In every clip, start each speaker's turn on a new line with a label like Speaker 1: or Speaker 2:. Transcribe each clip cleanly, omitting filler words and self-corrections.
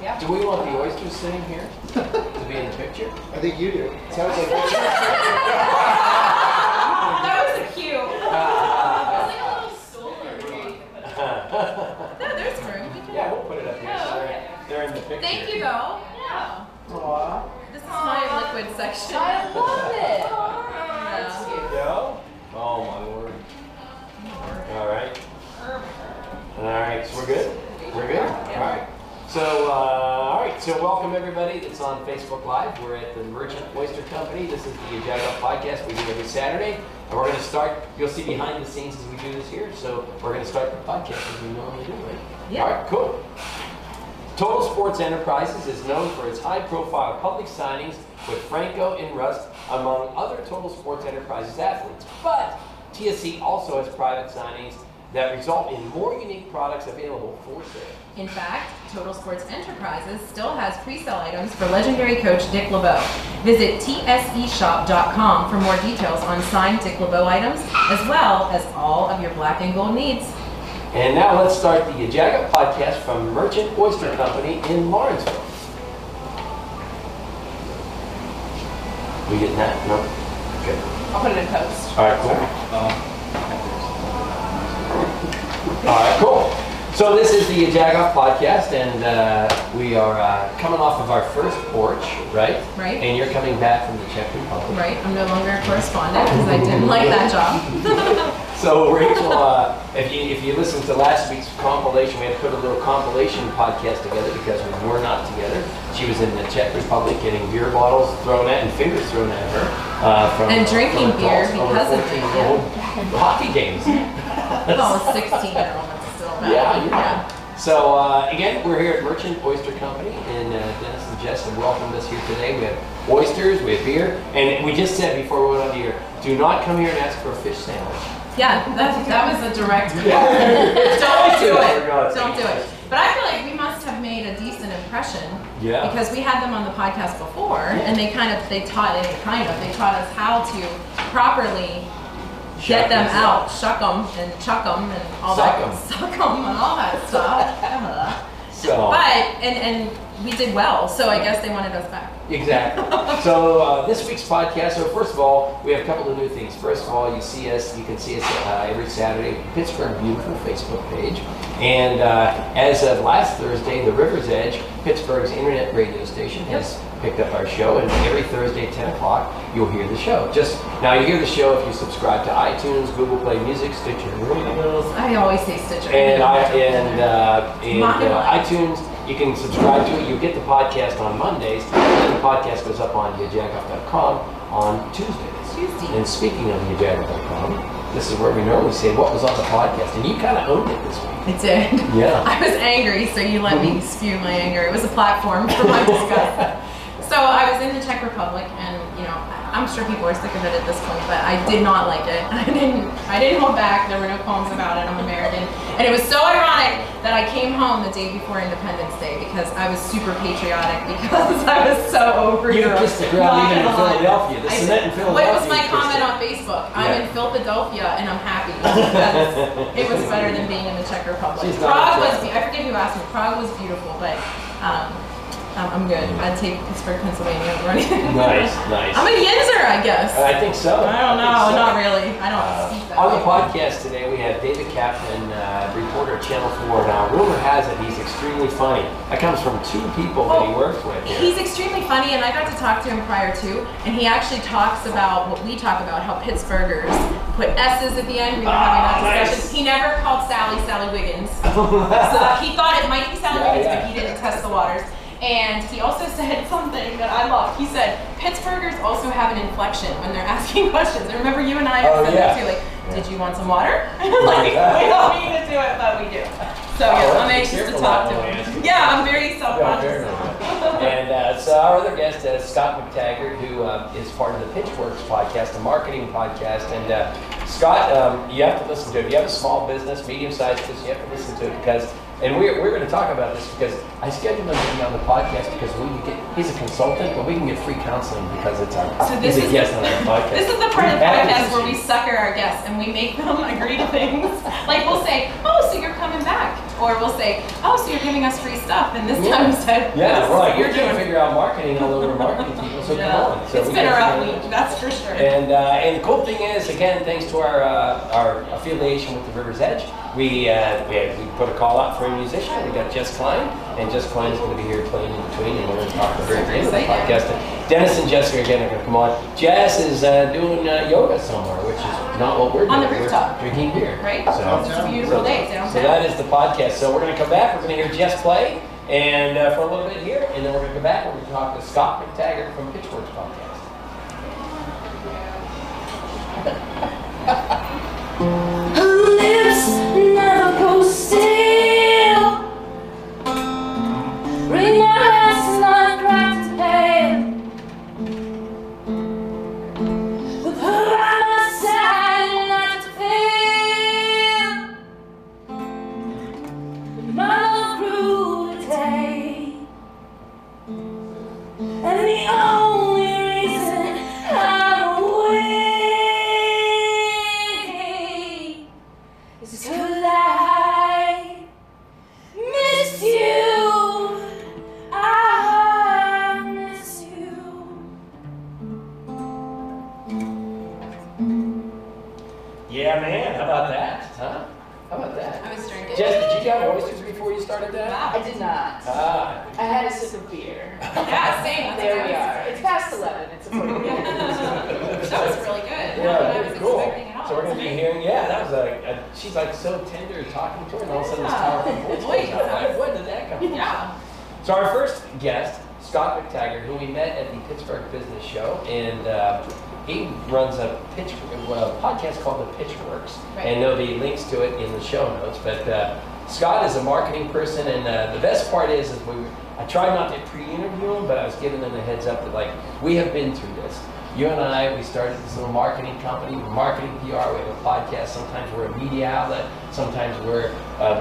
Speaker 1: Yeah.
Speaker 2: Do we want the oysters sitting here to be in the picture?
Speaker 3: I think you do. Sounds like
Speaker 1: That was a cue.
Speaker 4: It's like a little solar here.
Speaker 1: No, there's room.
Speaker 2: Yeah, we'll put it up here.
Speaker 4: Oh,
Speaker 2: So
Speaker 4: okay.
Speaker 2: they're in the picture.
Speaker 1: Thank you, though.
Speaker 4: Yeah.
Speaker 2: Aww.
Speaker 1: This is my liquid section.
Speaker 4: I love it.
Speaker 1: Yeah.
Speaker 2: There you go. Oh my word. All right. All right. So we're good. We're good. All right. So all right. So welcome everybody that's on Facebook Live. We're at the Merchant Oyster Company. This is the Jag Up podcast we do every Saturday, and we're going to start. You'll see behind the scenes as we do this here. So we're going to start the podcast as we normally do, right?
Speaker 1: Yeah.
Speaker 2: All right. Cool. Total Sports Enterprises is known for its high-profile public signings with Franco and Rust, among other Total Sports Enterprises athletes. But TSC also has private signings that result in more unique products available for sale.
Speaker 1: In fact, Total Sports Enterprises still has pre-sale items for legendary coach Dick LeBeau. Visit tseshop.com for more details on signed Dick LeBeau items, as well as all of your black and gold needs.
Speaker 2: And now let's start the Jag Up podcast from Merchant Oyster Company in Lawrenceville. We getting that? No? Okay.
Speaker 4: I'll put it in post.
Speaker 2: All right, cool. All right, cool. So this is the Jag Up podcast, and we are coming off of our first porch, right?
Speaker 1: Right.
Speaker 2: And you're coming back from the Czech Republic.
Speaker 1: Right, I'm no longer a correspondent because I didn't like that job.
Speaker 2: So Rachel, if you listen to last week's compilation, we had to put a little compilation podcast together because we were not together. She was in the Czech Republic getting beer bottles thrown at and fingers thrown at her.
Speaker 1: And drinking
Speaker 2: from
Speaker 1: beer
Speaker 2: adults,
Speaker 1: because
Speaker 2: over
Speaker 1: of it,
Speaker 2: 14-year-old hockey games.
Speaker 1: Well, a 16-year-old, it's still bad.
Speaker 2: Yeah. So again, we're here at Merchant Oyster Company, and Dennis and Jess have welcomed us here today. We have oysters, we have beer, and we just said before we went on the air, do not come here and ask for a fish sandwich.
Speaker 1: Yeah, that was a direct call.
Speaker 2: Yeah.
Speaker 1: Don't do it.
Speaker 2: God.
Speaker 1: Don't do it. But I feel like we must have made a decent impression.
Speaker 2: Yeah.
Speaker 1: Because we had them on the podcast before, and they taught us how to properly get them out, shuck them and chuck them and all
Speaker 2: Suck
Speaker 1: that,
Speaker 2: 'em.
Speaker 1: suck them and all that stuff.
Speaker 2: So.
Speaker 1: But and we did well, so I guess they wanted us back.
Speaker 2: Exactly. So this week's podcast, so first of all, we have a couple of new things. First of all, you can see us every Saturday, Pittsburgh Beautiful Facebook page. And as of last Thursday, the River's Edge, Pittsburgh's internet radio station, has picked up our show, and every Thursday at 10 o'clock, you'll hear the show. Now you hear the show if you subscribe to iTunes, Google Play Music, Stitcher Radio.
Speaker 1: I always say Stitcher.
Speaker 2: And iTunes. You can subscribe to it. You get the podcast on Mondays, and then the podcast goes up on yajagup.com on Tuesdays. And speaking of yajagup.com, this is where we normally say what was on the podcast, and you kind of owned it this week.
Speaker 1: I did.
Speaker 2: Yeah.
Speaker 1: I was angry, so you let me spew my anger. It was a platform for my disgust. So I was in the Czech Republic, and I'm sure people are sick of it at this point, but I did not like it. I didn't hold back. There were no qualms about it. I'm American, and it was so ironic that I came home the day before Independence Day because I was super patriotic because I was so over Europe.
Speaker 2: You kissed the ground even in Philadelphia. The cement in Philadelphia.
Speaker 1: What was my comment on Facebook? I'm in Philadelphia and I'm happy because it was better than being in the Czech Republic. Prague was. I forget who asked me. Prague was beautiful, but. I'm good. I'd take Pittsburgh, Pennsylvania over anything.
Speaker 2: Nice.
Speaker 1: I'm a Yinzer, I guess.
Speaker 2: I think so.
Speaker 1: I don't know. Not really. I don't speak that
Speaker 2: On
Speaker 1: way.
Speaker 2: the podcast today, we have David Kaplan, reporter at Channel 4. Now, rumor has it he's extremely funny. That comes from two people that he works with here.
Speaker 1: He's extremely funny, and I got to talk to him prior to, and he actually talks about what we talk about, how Pittsburghers put S's at the end. We were having that discussion.
Speaker 2: Nice.
Speaker 1: He never called Sally Wiggins. So he thought it might be Sally Wiggins, but he didn't test the waters. And he also said something that I loved. He said, Pittsburghers also have an inflection when they're asking questions. I remember you and I have said that too, like, did you want some water? Like, we don't mean to do it, but we do. So I'm anxious to talk to him. Yeah, I'm very self-conscious.
Speaker 2: And so our other guest is Scott McTaggart, who is part of the Pitchworks podcast, a marketing podcast. And Scott, you have to listen to it. If you have a small business, medium-sized business, you have to listen to it because. And we're going to talk about this because I scheduled him to be on the podcast because he's a consultant, but we can get free counseling because he's a guest on our podcast.
Speaker 1: This is the part of the podcast where we sucker our guests and we make them agree to things. Like we'll say, oh, so you're coming back. Or we'll say, oh, so you're giving us free stuff, and this time instead,
Speaker 2: Yeah, we're like,
Speaker 1: you're
Speaker 2: we can't
Speaker 1: doing.
Speaker 2: figure out marketing all over marketing people, so come on. So
Speaker 1: It's
Speaker 2: we
Speaker 1: been a
Speaker 2: gotta
Speaker 1: rough
Speaker 2: figure it out.
Speaker 1: week, that's for sure.
Speaker 2: And the cool thing is, again, thanks to our affiliation with the River's Edge, we put a call out for a musician. We got Jess Klein, and Jess Klein is going to be here playing in between, and we're going to talk to her at the end of the podcast. And Dennis and Jessica again are going to come on. Jess is doing yoga somewhere, which is not what we're doing.
Speaker 1: On the rooftop.
Speaker 2: We're drinking beer.
Speaker 1: Right?
Speaker 2: So,
Speaker 1: It's a beautiful day downtown.
Speaker 2: so that is the podcast. So we're going to come back. We're going to hear Jess play, and for a little bit here, and then we're going to come back. We're going to talk to Scott McTaggart from Pittsburgh's podcast.
Speaker 5: Her lips never go still. Ring my hands not cracked pale. With her by my side, not to feel. My love grew to take, and the only reason I'm awake is 'cause I miss you. I miss you.
Speaker 2: Yeah, man. How about that? Huh? How about that?
Speaker 1: I was drinking.
Speaker 2: Jess, did you have oysters before you started that?
Speaker 1: Wow.
Speaker 4: I did not.
Speaker 2: Ah.
Speaker 4: I had a sip of beer.
Speaker 1: Yeah, same.
Speaker 4: There we are. It's past 11. It's a 40
Speaker 1: That was really good.
Speaker 2: Yeah,
Speaker 1: Not what I
Speaker 2: very
Speaker 1: was
Speaker 2: cool.
Speaker 1: expecting at all.
Speaker 2: So we're going to be hearing, that was she's like so tender talking to her, and all of a sudden this powerful voice
Speaker 1: Wait,
Speaker 2: comes out. Like, when did that come from?
Speaker 1: Yeah.
Speaker 2: So our first guest, Scott McTaggart, who we met at the Pittsburgh Business Show, and he runs a podcast called The Pitchworks,
Speaker 1: Right.
Speaker 2: and there'll be links to it in the show notes. But Scott is a marketing person, and the best part is I tried not to pre-interview him, but I was giving them a heads up that, like, we have been through this. You and I, we started this little marketing company, marketing PR. We have a podcast. Sometimes we're a media outlet. Sometimes we're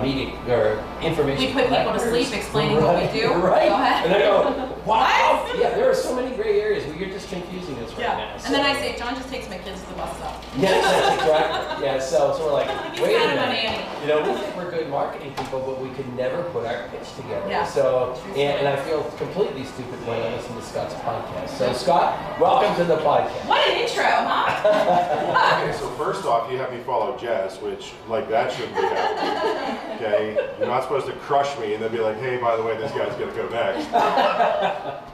Speaker 2: media or information.
Speaker 1: We put people to
Speaker 2: collectors.
Speaker 1: sleep explaining what we do.
Speaker 2: Right.
Speaker 1: Go ahead.
Speaker 2: And they go, wow.
Speaker 1: What?
Speaker 2: Yeah, there are so many gray areas where you're just confusing us right now.
Speaker 1: And then I say, John just takes my kids to the bus stop.
Speaker 2: Yes, that's exactly. Yeah, so we're like,
Speaker 1: He's
Speaker 2: wait a
Speaker 1: kind of a
Speaker 2: minute.
Speaker 1: nanny.
Speaker 2: You know, we think we're good marketing people, but we could never put our pitch together.
Speaker 1: Yeah.
Speaker 2: So, and I feel completely stupid when I listen to Scott's podcast. So, Scott, welcome to the podcast.
Speaker 1: What an intro, huh?
Speaker 3: Okay, so first off, you have me follow Jess, which, like, that shouldn't be happening. Okay? You're not supposed to crush me and then be like, hey, by the way, this guy's gonna go next.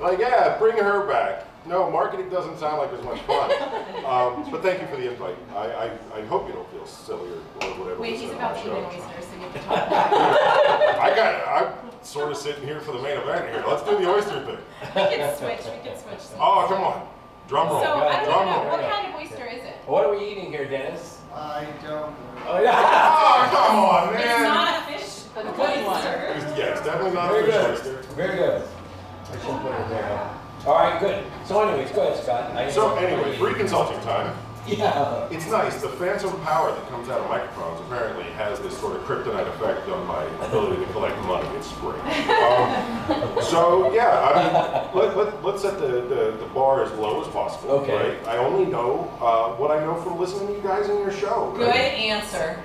Speaker 3: Like, yeah, bring her back. No, marketing doesn't sound like as much fun. But thank you for the invite. I hope you don't feel silly or whatever.
Speaker 1: Wait,
Speaker 3: was
Speaker 1: he's
Speaker 3: said
Speaker 1: about
Speaker 3: on
Speaker 1: to
Speaker 3: the
Speaker 1: eat an
Speaker 3: show.
Speaker 1: oyster, so you have to talk back.
Speaker 3: I'm sort of sitting here for the main event here. Let's do the oyster thing.
Speaker 1: We can switch.
Speaker 3: Oh, come on. Drum roll.
Speaker 1: So, I
Speaker 3: Drum
Speaker 1: don't know,
Speaker 3: roll.
Speaker 1: what kind of oyster is it?
Speaker 2: What are we eating here, Dennis?
Speaker 6: I don't.
Speaker 2: Oh, yeah.
Speaker 3: Oh, come on,
Speaker 1: It's
Speaker 3: man.
Speaker 1: not a fish,
Speaker 4: The good one.
Speaker 1: oyster.
Speaker 3: Yeah, it's definitely not
Speaker 2: Very
Speaker 3: a fish
Speaker 2: good.
Speaker 3: oyster.
Speaker 2: Very good. I should put it there. All right, good. So, anyways, go ahead, Scott.
Speaker 3: So anyway, free consulting time.
Speaker 2: Yeah.
Speaker 3: It's nice. The phantom power that comes out of microphones apparently has this sort of kryptonite effect on my ability to collect money. It's great. So yeah, I mean, let's set the bar as low as possible.
Speaker 2: Okay.
Speaker 3: Right? I only know what I know from listening to you guys in your show.
Speaker 1: Good
Speaker 3: Right?
Speaker 1: answer.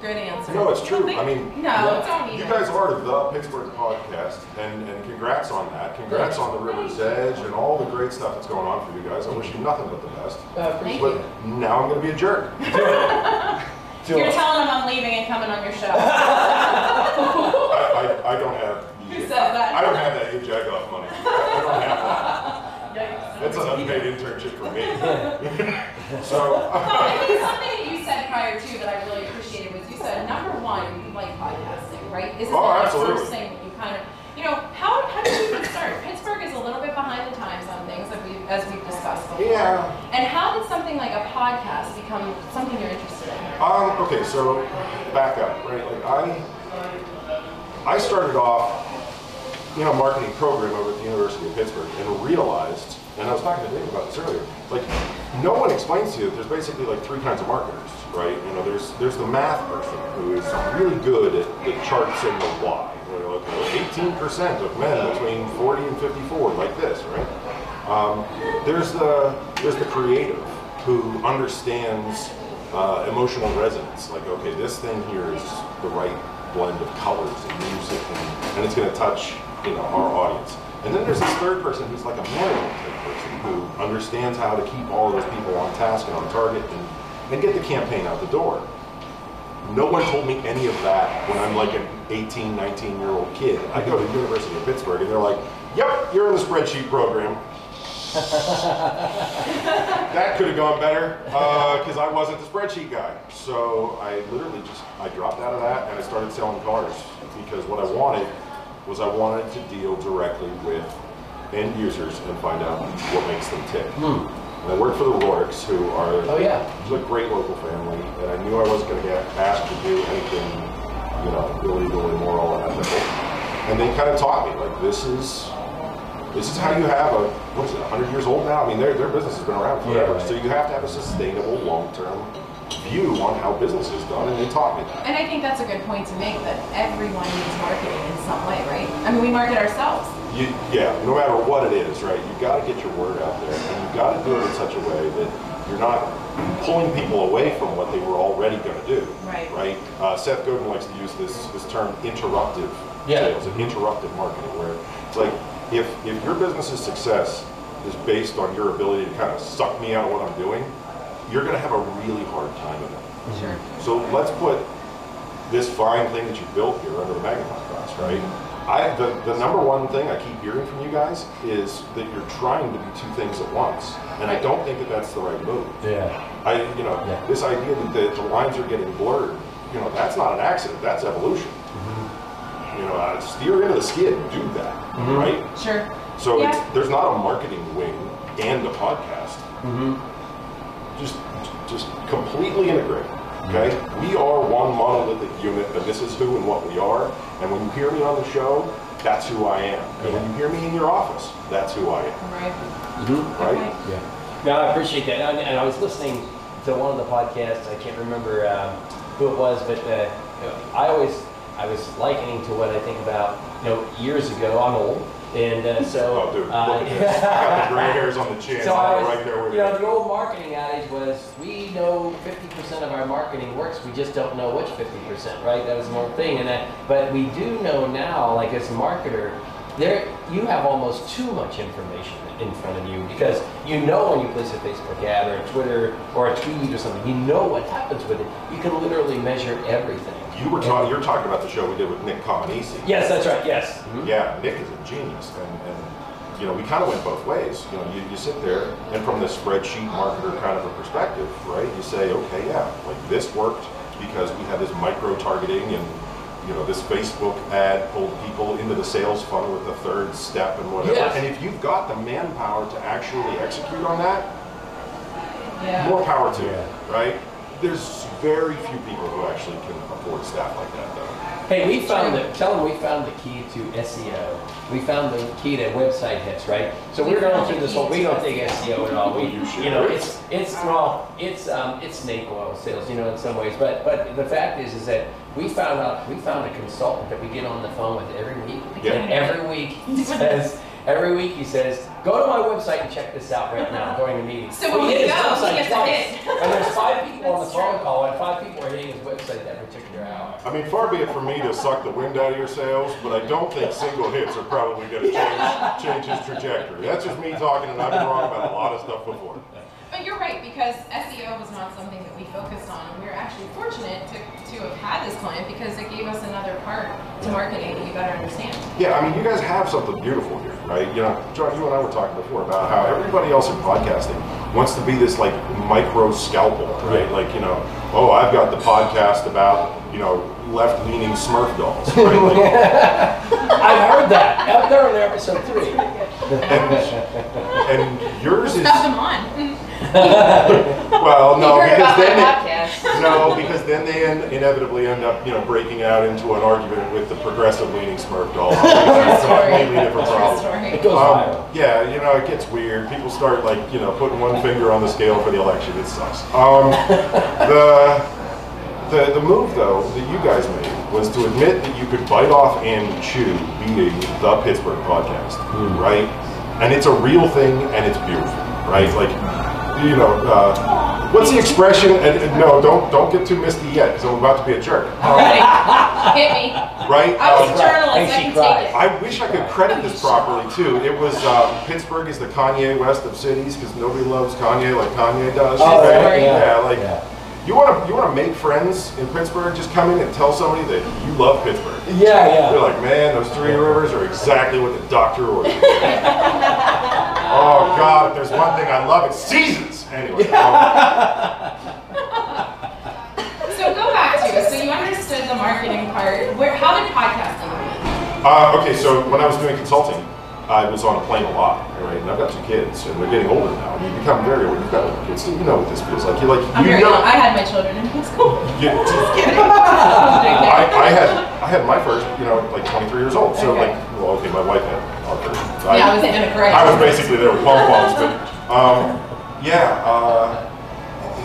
Speaker 1: Good answer.
Speaker 3: No, it's true.
Speaker 1: Don't
Speaker 3: I mean,
Speaker 1: no, don't
Speaker 3: you
Speaker 1: even.
Speaker 3: guys are the Pittsburgh podcast, and congrats on that. Congrats on the River's Edge and all the great stuff that's going on for you guys. I wish you nothing but the best.
Speaker 1: Thank
Speaker 3: But
Speaker 1: you.
Speaker 3: now I'm going to be a jerk.
Speaker 1: You're telling them I'm leaving and coming on your show.
Speaker 3: I don't have.
Speaker 1: Who said that?
Speaker 3: I don't have that you jack off money. I don't have that.
Speaker 1: Yikes.
Speaker 3: That's an unpaid internship for me. So.
Speaker 1: I think something that you said prior to that I really appreciated was you said number one, you like podcasting, right? Isn't
Speaker 3: Oh,
Speaker 1: that
Speaker 3: absolutely.
Speaker 1: the first thing that you kind of, how did you even start? Pittsburgh is a little bit behind the times on things that as we've discussed before.
Speaker 3: Yeah.
Speaker 1: And how did something like a podcast become something you're interested in?
Speaker 3: Okay, so back up, right? Like I started off, marketing program over at the University of Pittsburgh and realized, and I was talking to Dave about this earlier, like no one explains to you that there's basically like three kinds of marketers, right? There's the math person who is really good at the charts and the why. 18% of men between 40 and 54 like this, right? There's the creative who understands emotional resonance. Like, okay, this thing here is the right blend of colors and music, and it's going to touch, you know, our audience. And then there's this third person who's like a manual type person who understands how to keep all of those people on task and on target and get the campaign out the door. No one told me any of that when I'm like an 18, 19-year-old kid. I go to the University of Pittsburgh and they're like, yep, you're in the spreadsheet program. That could have gone better because I wasn't the spreadsheet guy. So I literally I dropped out of that and I started selling cars because what I wanted to deal directly with end users and find out what makes them tick. And I worked for the Roricks, who are a great local family, and I knew I wasn't going to get asked to do anything, you know, illegal, immoral, or unethical. And they kind of taught me, like, this is how you have a, what is it, 100 years old now? I mean, their business has been around forever, so you have to have a sustainable, long-term view on how business is done, and they taught me that.
Speaker 1: And I think that's a good point to make, that everyone needs marketing in some way, right? I mean, we market ourselves.
Speaker 3: Yeah, no matter what it is, right? You've got to get your word out there, and you've got to do it in such a way that you're not pulling people away from what they were already going to do.
Speaker 1: Right.
Speaker 3: Right? Seth Godin likes to use this term interruptive sales and interruptive marketing, where it's like, if your business's success is based on your ability to kind of suck me out of what I'm doing, you're going to have a really hard time of it.
Speaker 1: Sure.
Speaker 3: So let's put this fine thing that you built here under the magnifying glass, right? The number one thing I keep hearing from you guys is that you're trying to be two things at once, and I don't think that that's the right move. This idea that the lines are getting blurred, you know, that's not an accident. That's evolution. You know, steer into the skid, do that, right?
Speaker 1: Sure.
Speaker 3: So there's not a marketing wing and a podcast. Just completely integrate. Okay, we are one monolithic unit, and this is who and what we are. And when you hear me on the show, that's who I am. And when you hear me in your office, that's who I am.
Speaker 1: Right.
Speaker 3: Right?
Speaker 2: Yeah. No, I appreciate that. And I was listening to one of the podcasts. I can't remember who it was, but I was likening to what I think about. You know, years ago. I'm old. And so,
Speaker 3: oh, dude, look at this. I got the gray hairs on the chin.
Speaker 2: So
Speaker 3: I'm right there with
Speaker 2: you know, the old marketing adage was, we know 50% of our marketing works, we just don't know which 50%, right? That was an old thing. But we do know now, like as a marketer, you have almost too much information in front of you, because you know when you place a Facebook ad or a Twitter or a tweet or something, you know what happens with it. You can literally measure everything.
Speaker 3: You're talking about the show we did with Nick Cominesi.
Speaker 2: Yes, that's right. Yes.
Speaker 3: Yeah, Nick is a genius, and you know, we kind of went both ways. You know, you sit there, and from the spreadsheet marketer kind of a perspective, right? You say, okay, yeah, like this worked because we had this micro targeting, and you know, this Facebook ad pulled people into the sales funnel with the third step and whatever.
Speaker 2: Yes.
Speaker 3: And if you've got the manpower to actually execute on that, more power to you, right? There's very few people who actually can afford staff like that, though.
Speaker 2: Hey, we found the key to SEO. We found the key to website hits, right? So we're going through this whole. We don't think SEO at all. It's snake oil sales, you know, in some ways. But the fact is that we found a consultant that we get on the phone with every week, and every week he says, go to my website and check this out right now during the meeting.
Speaker 1: So when we go, he gets a hit.
Speaker 2: And there's 5 people on the phone call, and 5 people are hitting his website that particular hour.
Speaker 3: I mean, far be it from me to suck the wind out of your sails, but I don't think single hits are probably going to change his trajectory. That's just me talking, and I've been wrong about a lot of stuff before.
Speaker 1: But you're right, because SEO was not something that we focused on. We were actually fortunate to have had this client, because it gave us another part to marketing that you better understand.
Speaker 3: Yeah, I mean, you guys have something beautiful here, right? You know, John, you and I were talking before about how everybody else in podcasting wants to be this like micro scalpel, right? Like, you know, oh, I've got the podcast about, you know, left-leaning Smurf dolls, right? Like,
Speaker 2: I've heard that. Out there on episode 3.
Speaker 3: and yours is.
Speaker 1: Have them on.
Speaker 3: Well, no, because then they
Speaker 4: inevitably
Speaker 3: end up, you know, breaking out into an argument with the progressive-leaning Smurf doll.
Speaker 1: That's
Speaker 3: It's a completely different problem.
Speaker 2: It goes viral.
Speaker 3: Yeah, you know, it gets weird. People start like, you know, putting one finger on the scale for the election. It sucks. The move though that you guys made was to admit that you could bite off and chew beating the Pittsburgh podcast, right? And it's a real thing, and it's beautiful, right? Like, you know, What's the expression? And no, don't get too misty yet, because I'm about to be a jerk.
Speaker 1: Ready? Hit me.
Speaker 3: Right?
Speaker 1: I was a journalist.
Speaker 2: And
Speaker 1: I
Speaker 2: she
Speaker 1: can
Speaker 2: cried.
Speaker 1: take it.
Speaker 3: I wish I could credit this properly too. It was Pittsburgh is the Kanye West of cities, because nobody loves Kanye like Kanye does.
Speaker 2: Oh,
Speaker 3: right?
Speaker 1: right.
Speaker 3: Yeah, like
Speaker 2: Yeah.
Speaker 3: you want to make friends in Pittsburgh. Just come in and tell somebody that you love Pittsburgh.
Speaker 2: Yeah.
Speaker 3: You're like, man, those three rivers are exactly what the doctor ordered. Oh God, if there's one thing I love, it's seasons. Anyway.
Speaker 1: So go back to it. So you understood the marketing part. How did podcasting begin?
Speaker 3: Okay, so when I was doing consulting, I was on a plane a lot, right? And I've got 2 kids, and they're getting older now. And you become very old. You've got older kids, so you know what this feels like. You're like,
Speaker 1: I'm very young. I had my children in high school.
Speaker 3: Just
Speaker 1: kidding.
Speaker 3: I had my first, like 23 years old. So
Speaker 1: Okay.
Speaker 3: okay, my wife had our first.
Speaker 1: Yeah, I was gonna correct.
Speaker 3: I was basically there with pom-poms, but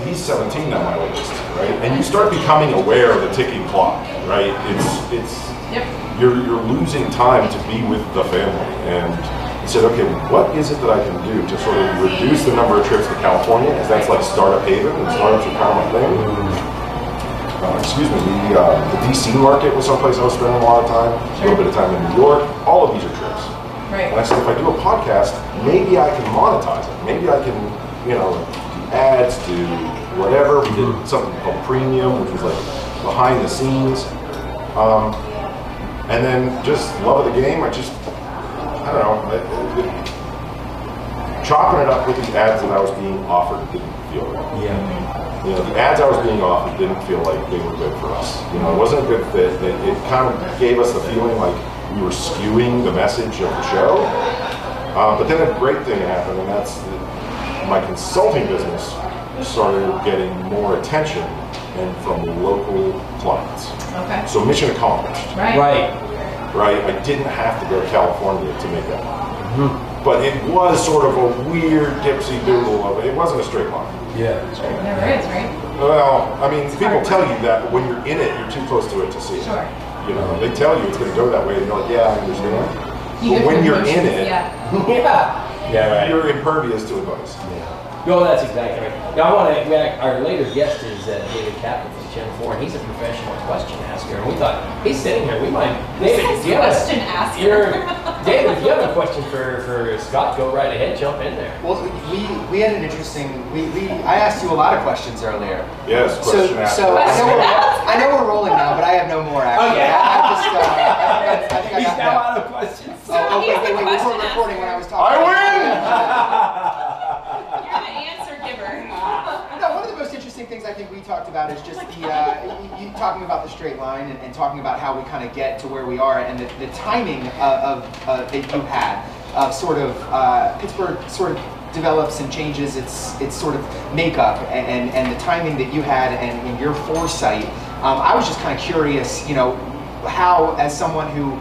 Speaker 3: he's 17 now, my oldest, right? And you start becoming aware of the ticking clock, right?
Speaker 1: Yep.
Speaker 3: You're losing time to be with the family, and I said, okay, what is it that I can do to sort of reduce the number of trips to California, as that's like startup haven, and startups are kind of my thing. The DC market was someplace I was spending a lot of time, a little bit of time in New York. All of these are trips.
Speaker 1: Right.
Speaker 3: And I said, if I do a podcast, maybe I can monetize it. Maybe I can, do ads, do whatever. We did something called Premium, which was like behind the scenes. And then just love of the game. Chopping it up with the ads that I was being offered didn't feel right.
Speaker 2: Yeah.
Speaker 3: The ads I was being offered didn't feel like they were good for us. It wasn't a good fit. It kind of gave us the feeling like we were skewing the message of the show. But then a great thing happened, and that's that my consulting business started getting more attention and from local clients.
Speaker 1: Okay.
Speaker 3: So mission accomplished.
Speaker 1: Right.
Speaker 3: I didn't have to go to California to make that happen. But it was sort of a weird dipsy doodle of it. It wasn't a straight line.
Speaker 2: Yeah.
Speaker 1: It never is, right?
Speaker 3: Well, I mean, people tell you that, but when you're in it, you're too close to it to see it.
Speaker 1: Sure.
Speaker 3: They tell you it's going to go that way, and you're like, yeah, I understand.
Speaker 1: You
Speaker 3: But
Speaker 1: go
Speaker 3: when
Speaker 1: through
Speaker 3: you're
Speaker 1: the
Speaker 3: in
Speaker 1: motions,
Speaker 3: it,
Speaker 1: yeah.
Speaker 2: Yeah, right.
Speaker 3: you're impervious to advice.
Speaker 2: No, that's exactly right. Now, our later guest is David Kaplan from Channel 4, and he's a professional question asker. And we thought, he's sitting here, we might... David, do you have
Speaker 1: Question asker.
Speaker 2: David, if you have a question for Scott, go right ahead, jump in there.
Speaker 6: Well, we had an interesting. I asked you a lot of questions earlier.
Speaker 3: Yes, question asked.
Speaker 6: So I know we're rolling now, but I have no more actually.
Speaker 2: Okay.
Speaker 6: I think I
Speaker 2: He's
Speaker 6: got
Speaker 2: now
Speaker 6: that.
Speaker 2: out of questions.
Speaker 6: Wait, we weren't recording when I was talking.
Speaker 3: I win!
Speaker 1: You're the answer giver.
Speaker 6: No, one of the most interesting things I think we talked about is just you talking about the straight line and talking about how we kind of get to where we are and the timing of that you had of sort of Pittsburgh sort of develops and changes its sort of makeup and the timing that you had and your foresight. I was just kind of curious, how as someone who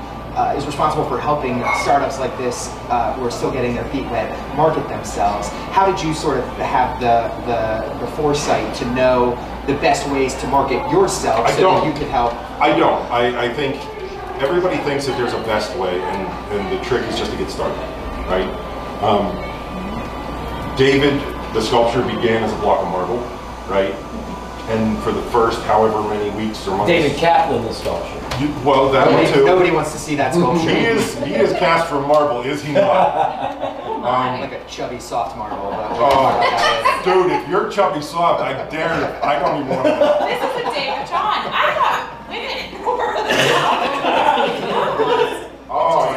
Speaker 6: is responsible for helping startups like this who are still getting their feet wet market themselves. How did you sort of have the foresight to know the best ways to market yourself that you could help?
Speaker 3: I don't. I think everybody thinks that there's a best way, and the trick is just to get started, right? David, the sculpture began as a block of marble, right? And for the first however many weeks or months.
Speaker 2: David Kaplan, the sculpture.
Speaker 3: Well, that one too.
Speaker 6: Nobody wants to see that sculpture.
Speaker 3: He is cast from marble, is he not?
Speaker 6: Like a chubby, soft marble. But
Speaker 3: Dude, if you're chubby soft, I dare you. I don't even want to.
Speaker 1: This is a David John. Wait a minute.
Speaker 3: Oh,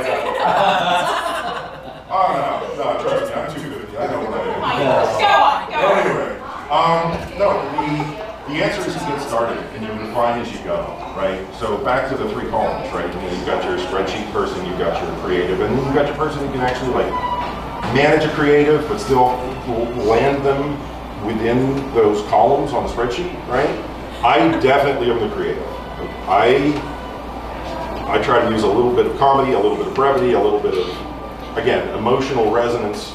Speaker 3: no, trust me, I'm too good. I know what I am.
Speaker 1: Oh my gosh. Go on.
Speaker 3: Anyway, the answer is to get started, and you refine as you go, right? So back to the 3 columns, right? You've got your spreadsheet person, you've got your creative, and then you've got your person who can actually manage a creative, but still land them within those columns on the spreadsheet, right? I definitely am the creative. I try to use a little bit of comedy, a little bit of brevity, a little bit of, again, emotional resonance,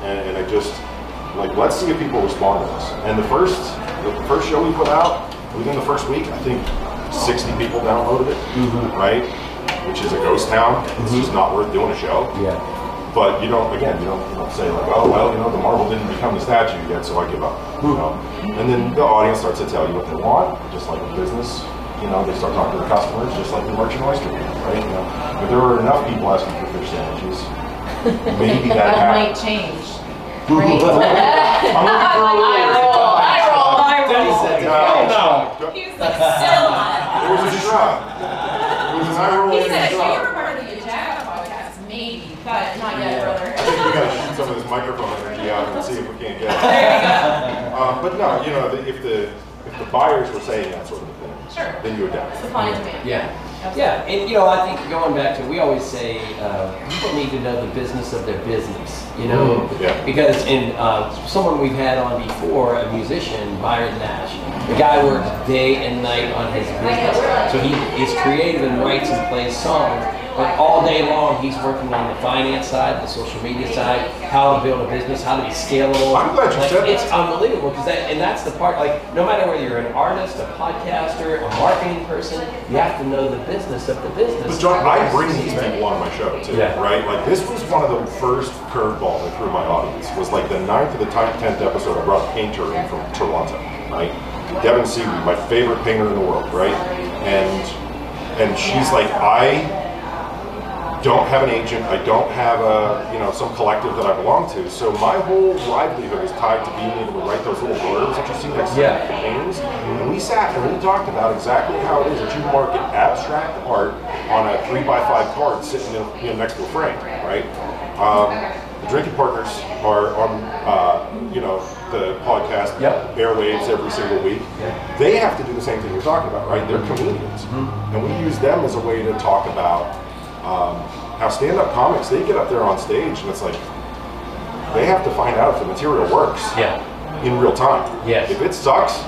Speaker 3: and I just, let's see if people respond to this. And the first show we put out, within the first week, I think 60 people downloaded it, right? Which is a ghost town. It's just not worth doing a show.
Speaker 2: Yeah.
Speaker 3: But you don't say like, oh well, the marble didn't become the statue yet, so I give up. And then the audience starts to tell you what they want, just like a business. They start talking to the customers, just like the merchant oyster game, right? If there were enough people asking for fish sandwiches, maybe that
Speaker 1: might change.
Speaker 3: I'm
Speaker 1: Right?
Speaker 3: looking for a little.
Speaker 1: I roll.
Speaker 3: No.
Speaker 1: He was like, still not.
Speaker 3: It was a shot. It was an eye roll
Speaker 1: He
Speaker 3: and a
Speaker 1: said,
Speaker 3: shot.
Speaker 1: you're part of the Jack podcast, maybe, but not yet, brother.
Speaker 3: I think we gotta shoot some of this microphone energy out and see if we can't get it.
Speaker 1: There you go.
Speaker 3: But no, if the buyers were saying that sort of thing,
Speaker 1: Sure.
Speaker 3: then you adapt.
Speaker 1: Supply and demand.
Speaker 2: Yeah. Yeah, and I think going back to, we always say people need to know the business of their business,
Speaker 3: Yeah.
Speaker 2: because someone we've had on before, a musician, Byron Nash, the guy works day and night on his business, so he is creative and writes and plays songs, but all day long he's working on the finance side, the social media side, how to build a business, how to be scalable.
Speaker 3: I'm glad you said that.
Speaker 2: It's unbelievable, because that's the part, no matter whether you're an artist, a podcaster, a marketing person, you have to know the business of the business.
Speaker 3: But John, I bring these people on my show too,
Speaker 2: Yeah.
Speaker 3: right? Like this was one of the first curveballs I threw my audience. Was like the 9th to the 10th episode. I brought a painter in from Toronto, right? Devin Seaweed, my favorite painter in the world, right? And she's like, I don't have an agent. I don't have some collective that I belong to. So my whole livelihood is tied to being able to write those little blurbs that you see next to the paintings. And we sat and we talked about exactly how it is that you market abstract art on a 3x5 card sitting next to a frame, right? The Drinking Partners are on the podcast airwaves every single week. They have to do the same thing you're talking about, right? They're comedians, and we use them as a way to talk about how stand-up comics, they get up there on stage and it's like they have to find out if the material works in real time.
Speaker 2: Yes.
Speaker 3: If it sucks,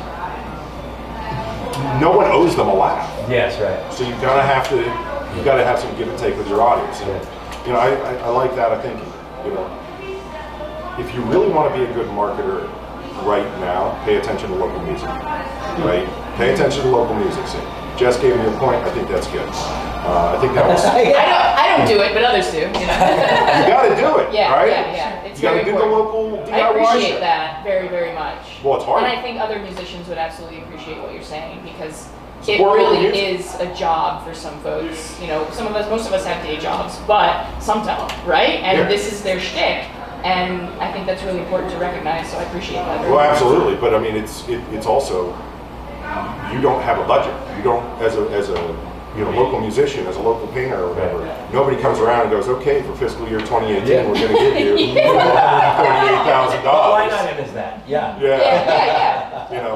Speaker 3: no one owes them a laugh.
Speaker 2: Yes, right.
Speaker 3: So you gotta have some give and take with your audience. And, I like that. I think if you really want to be a good marketer right now, pay attention to local music. Right? Pay attention to local music scene. Jess gave me a point. I think that's good. I think that was.
Speaker 4: I don't do it, but others do.
Speaker 3: You got to do it,
Speaker 4: Yeah,
Speaker 3: right?
Speaker 4: yeah. It's
Speaker 3: you got to
Speaker 4: very
Speaker 3: do the
Speaker 4: important.
Speaker 3: local DIY
Speaker 4: I appreciate
Speaker 3: shit.
Speaker 4: that very, very much.
Speaker 3: Well, it's hard.
Speaker 4: And I think other musicians would absolutely appreciate what you're saying, because it
Speaker 3: Support local
Speaker 4: really
Speaker 3: music.
Speaker 4: is a job for some folks. Most of us have day jobs, but some don't, right? And this is their shtick. And I think that's really important to recognize, so I appreciate that. very
Speaker 3: Well,
Speaker 4: much.
Speaker 3: absolutely, but I mean, it's also, you don't have a budget. You don't, as a local musician, as a local painter or whatever, nobody comes around and goes, okay, for fiscal year 2018, we're going to give you $48,000.
Speaker 2: What line item is that?
Speaker 4: Yeah.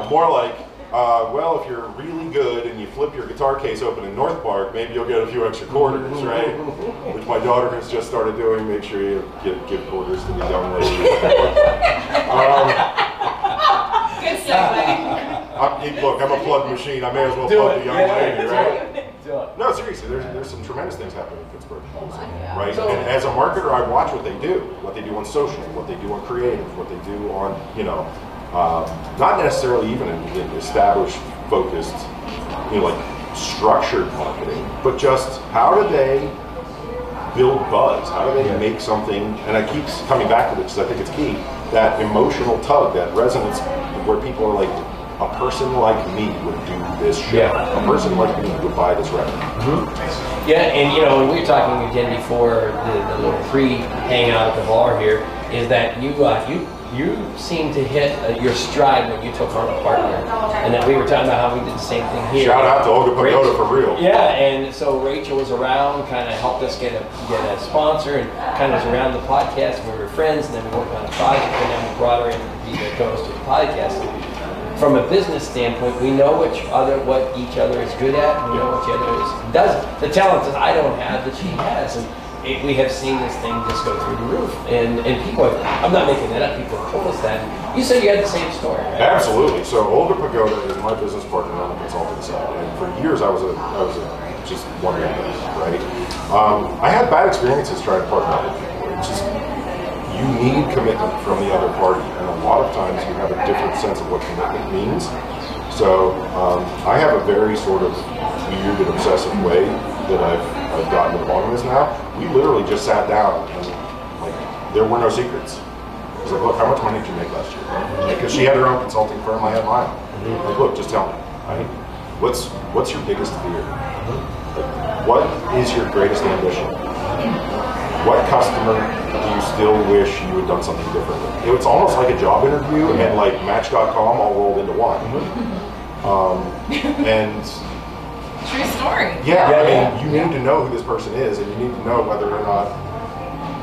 Speaker 3: More like, well, if you're really good and you flip your guitar case open in North Park, maybe you'll get a few extra quarters, right? Which my daughter has just started doing. Make sure you give quarters to the young lady.
Speaker 1: Good segue.
Speaker 3: Look, I'm a plug machine. I may as well plug the young lady, right?
Speaker 2: Do it.
Speaker 3: No, seriously, there's some tremendous things happening in Pittsburgh, right?
Speaker 2: So-
Speaker 3: And as a marketer, I watch what they do on social, what they do on creative, what they do on, not necessarily even in established, focused, like structured marketing, but just how do they build buzz? How do they make something? And I keep coming back to this because I think it's key. That emotional tug, that resonance, where people are like, a person like me would do this show. A person like me would buy this record.
Speaker 2: Yeah, and when we were talking again before the little pre-hangout at the bar here, is that you seem to hit your stride when you took on a partner, and then we were talking about how we did the same thing here.
Speaker 3: Shout out to Olga Pagoda for real.
Speaker 2: Yeah, and so Rachel was around, kind of helped us get a sponsor, and kind of was around the podcast. We were friends, and then we worked on a project, and then we brought her in to be the co-host of the podcast. From a business standpoint, we know what each other is good at, and we know what each other does. The talent that I don't have that she has, and we have seen this thing just go through the roof. And people, I'm not making that up. People have told us that. You said you had the same story, right?
Speaker 3: Absolutely. So Olga Pagoda is my business partner on the consulting side, and for years I was just one man, right? I had bad experiences trying to partner with people. It's just, you need commitment from the other party, and a lot of times you have a different sense of what commitment means. So I have a very sort of weird and obsessive way that I've gotten to the bottom of this now. We literally just sat down and like there were no secrets. She's like, look, how much money did you make last year? Because she had her own consulting firm, I had mine. Like, look, just tell me. Right? What's your biggest fear? Like, what is your greatest ambition? What customer do you still wish you had done something differently? It's almost like a job interview and like Match.com all rolled into one. And
Speaker 1: true story.
Speaker 3: Yeah, I mean, you need to know who this person is, and you need to know whether or not,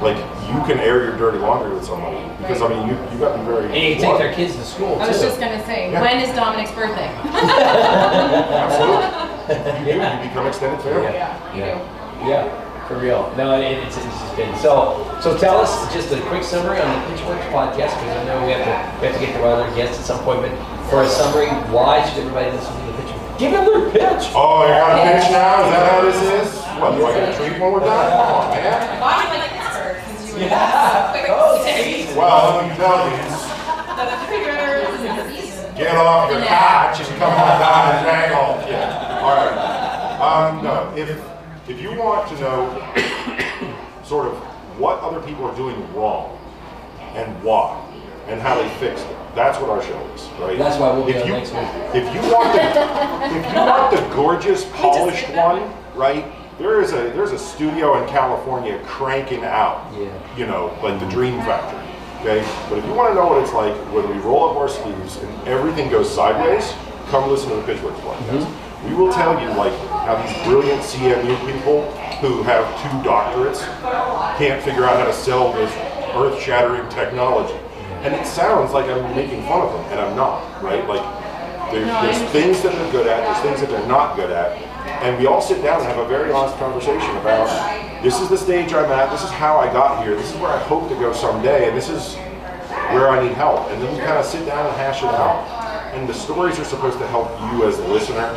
Speaker 3: like, you can air your dirty laundry with somebody. Because, I mean, you got to be very...
Speaker 2: And you take their kids to school, too.
Speaker 1: I was just going to say, when is Dominic's birthday?
Speaker 3: Absolutely. You do. You become extended family.
Speaker 1: Yeah, you do.
Speaker 2: Yeah, for real. No, it's just been... So tell us just a quick summary on the Pitchworks podcast, because I know we have to get to our other guests at some point, but for a summary, why should everybody listen to the Pitchworks? Give them their pitch!
Speaker 3: Oh, you got a pitch now? Is that how this is? What, do I get a treat when we're done? Come on, man.
Speaker 1: Why do you like Pittsburgh? Since you were
Speaker 3: Well, let me tell you. Get off your couch and come on down and hang on. Yeah. All right. No, if you want to know sort of what other people are doing wrong and why and how they fixed it, that's what our show is, right?
Speaker 2: That's why we'll be on next week.
Speaker 3: If you want the gorgeous, polished one, right? There's a studio in California cranking out, you know, like the Dream Factory. Okay, but if you want to know what it's like when we roll up our sleeves and everything goes sideways, come listen to the Pitchworks podcast. We will tell you like how these brilliant CMU people who have 2 doctorates can't figure out how to sell this earth-shattering technology. And it sounds like I'm making fun of them, and I'm not, right? Like, there's things that they're good at, there's things that they're not good at, and we all sit down and have a very honest conversation about, this is the stage I'm at, this is how I got here, this is where I hope to go someday, and this is where I need help. And then we kind of sit down and hash it out. And the stories are supposed to help you as the listener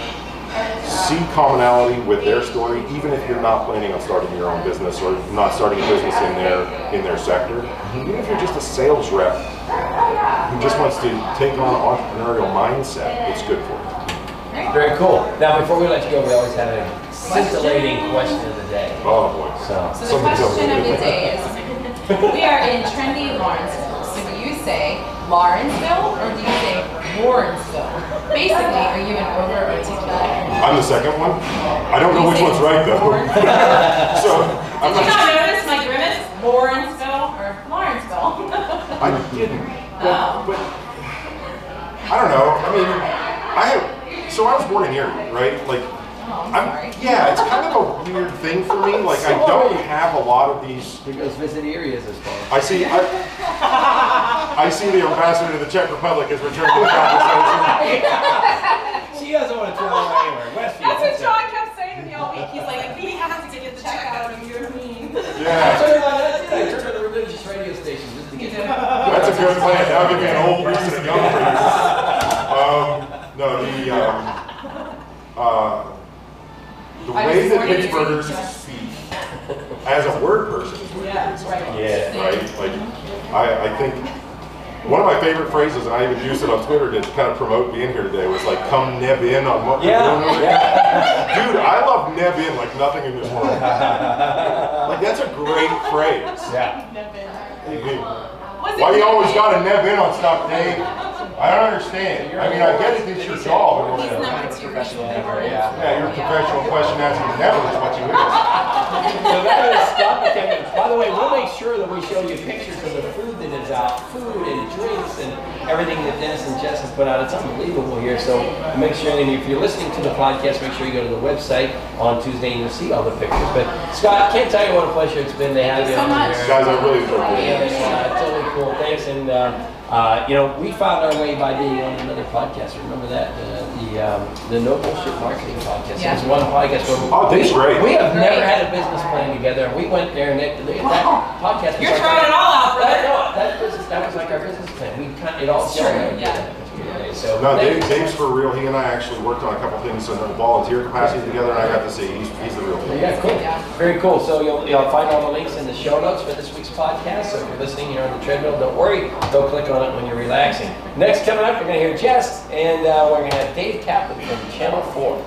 Speaker 3: see commonality with their story, even if you're not planning on starting your own business or not starting a business in their sector. Even if you're just a sales rep who just wants to take on an entrepreneurial mindset, it's good for you.
Speaker 2: Very cool. Now, before we let you go, we always have a scintillating question of the day.
Speaker 3: Oh boy.
Speaker 1: So the question of the day is, we are in trendy Lawrenceville. So do you say Lawrenceville or do you say Warrensville? Basically, are you an over-articulator?
Speaker 3: I'm the second one. I don't know which one's right though. So
Speaker 1: did you not notice my grimace? Warrensville or Lawrenceville?
Speaker 3: I didn't. But I don't know. I mean, so I was born in Erie, right? Like,
Speaker 1: I'm sorry.
Speaker 3: Yeah, it's kind of a weird thing for me. Like, I don't have a lot of these.
Speaker 2: Because visit Erie is as far.
Speaker 3: I see the ambassador to the Czech Republic is returning to the conversation.
Speaker 2: She doesn't want to travel anywhere. Westview.
Speaker 1: That's what John kept saying to me all week. He's like, we have to get the check out of you.
Speaker 3: Yeah.
Speaker 2: I turned on the religious radio station just to get
Speaker 3: That's a good plan. That'll give me an old priest and a young priest. The way that Pittsburghers speak as a word person is really good sometimes.
Speaker 2: Yeah.
Speaker 3: Right? Like, I think one of my favorite phrases, and I even used it on Twitter to kind of promote being here today, was like, come neb in on what we're doing over here. Dude, I love neb in like nothing in this world. Like, that's a great phrase.
Speaker 2: Yeah.
Speaker 3: Why you always got to neb in on stuff, Dave? I don't understand. I mean, I get it, it's your job.
Speaker 1: He's number 2 professional.
Speaker 3: Yeah, you're a professional question answering never is what you is.
Speaker 2: So that is stop attendance. By the way, we'll make sure that we show you pictures of the food that is out, food and drinks and everything that Dennis and Jess have put out. It's unbelievable here. So make sure, and if you're listening to the podcast, make sure you go to the website on Tuesday and you'll see all the pictures. But Scott, can't tell you what a pleasure it's been to have you.
Speaker 1: So much.
Speaker 3: Guys, I really enjoyed
Speaker 2: Yeah,
Speaker 3: it.
Speaker 2: it's totally cool. Thanks. And you know, we found our way by being on another podcast. Remember that? The No Bullshit Marketing Podcast.
Speaker 1: Yeah.
Speaker 2: It was one podcast where
Speaker 3: Dave's great.
Speaker 2: We have never had a business plan together. We went there and that podcast was
Speaker 1: You're
Speaker 2: like
Speaker 1: throwing it all out, brother.
Speaker 2: that was like our business plan. We kind of, it all started.
Speaker 1: Yeah.
Speaker 2: So
Speaker 3: No, Dave's for real. He and I actually worked on a couple things in a volunteer capacity together, and I got to see he's the real deal.
Speaker 2: yeah, cool. Very cool. So you'll find all the links in the show notes for this week's podcast. So if you're listening, you're on the treadmill, don't worry. Go click on it when you're relaxing. Next coming up, we're going to hear Jess, and we're going to have Dave Kaplan from Channel 4.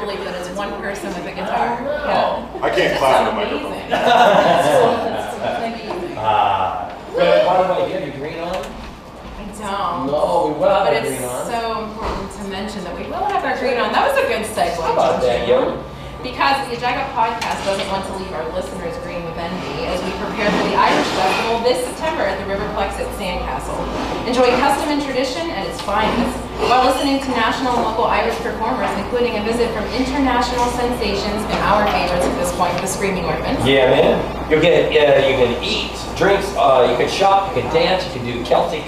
Speaker 1: believe that it's one person with a guitar.
Speaker 2: Oh.
Speaker 3: I can't clap in a microphone.
Speaker 1: Amazing.
Speaker 2: By the way, do you have your green on?
Speaker 1: I don't.
Speaker 2: No, we will have
Speaker 1: But
Speaker 2: our
Speaker 1: it's
Speaker 2: green on.
Speaker 1: so important to mention that we will have our green on. That was a good segue.
Speaker 2: How about that, yo?
Speaker 1: Because the Jack Up podcast doesn't want to leave our listeners green with envy as we prepare for the Irish Festival this September at the Riverplex at Sandcastle. Enjoy custom and tradition at its finest while listening to national and local Irish performers, including a visit from international sensations and our favorites at this point, the Screaming Orphans.
Speaker 2: Yeah, man. You can eat, drinks, you can shop, you can dance, you can do Celtic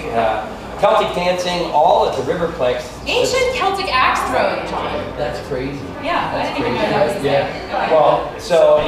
Speaker 2: dancing, all at the Riverplex.
Speaker 1: Ancient Celtic axe throwing, John.
Speaker 2: That's crazy.
Speaker 1: Yeah,
Speaker 2: That's
Speaker 1: I didn't even know that was a
Speaker 2: Yeah.
Speaker 1: thing. Okay.
Speaker 2: Well, so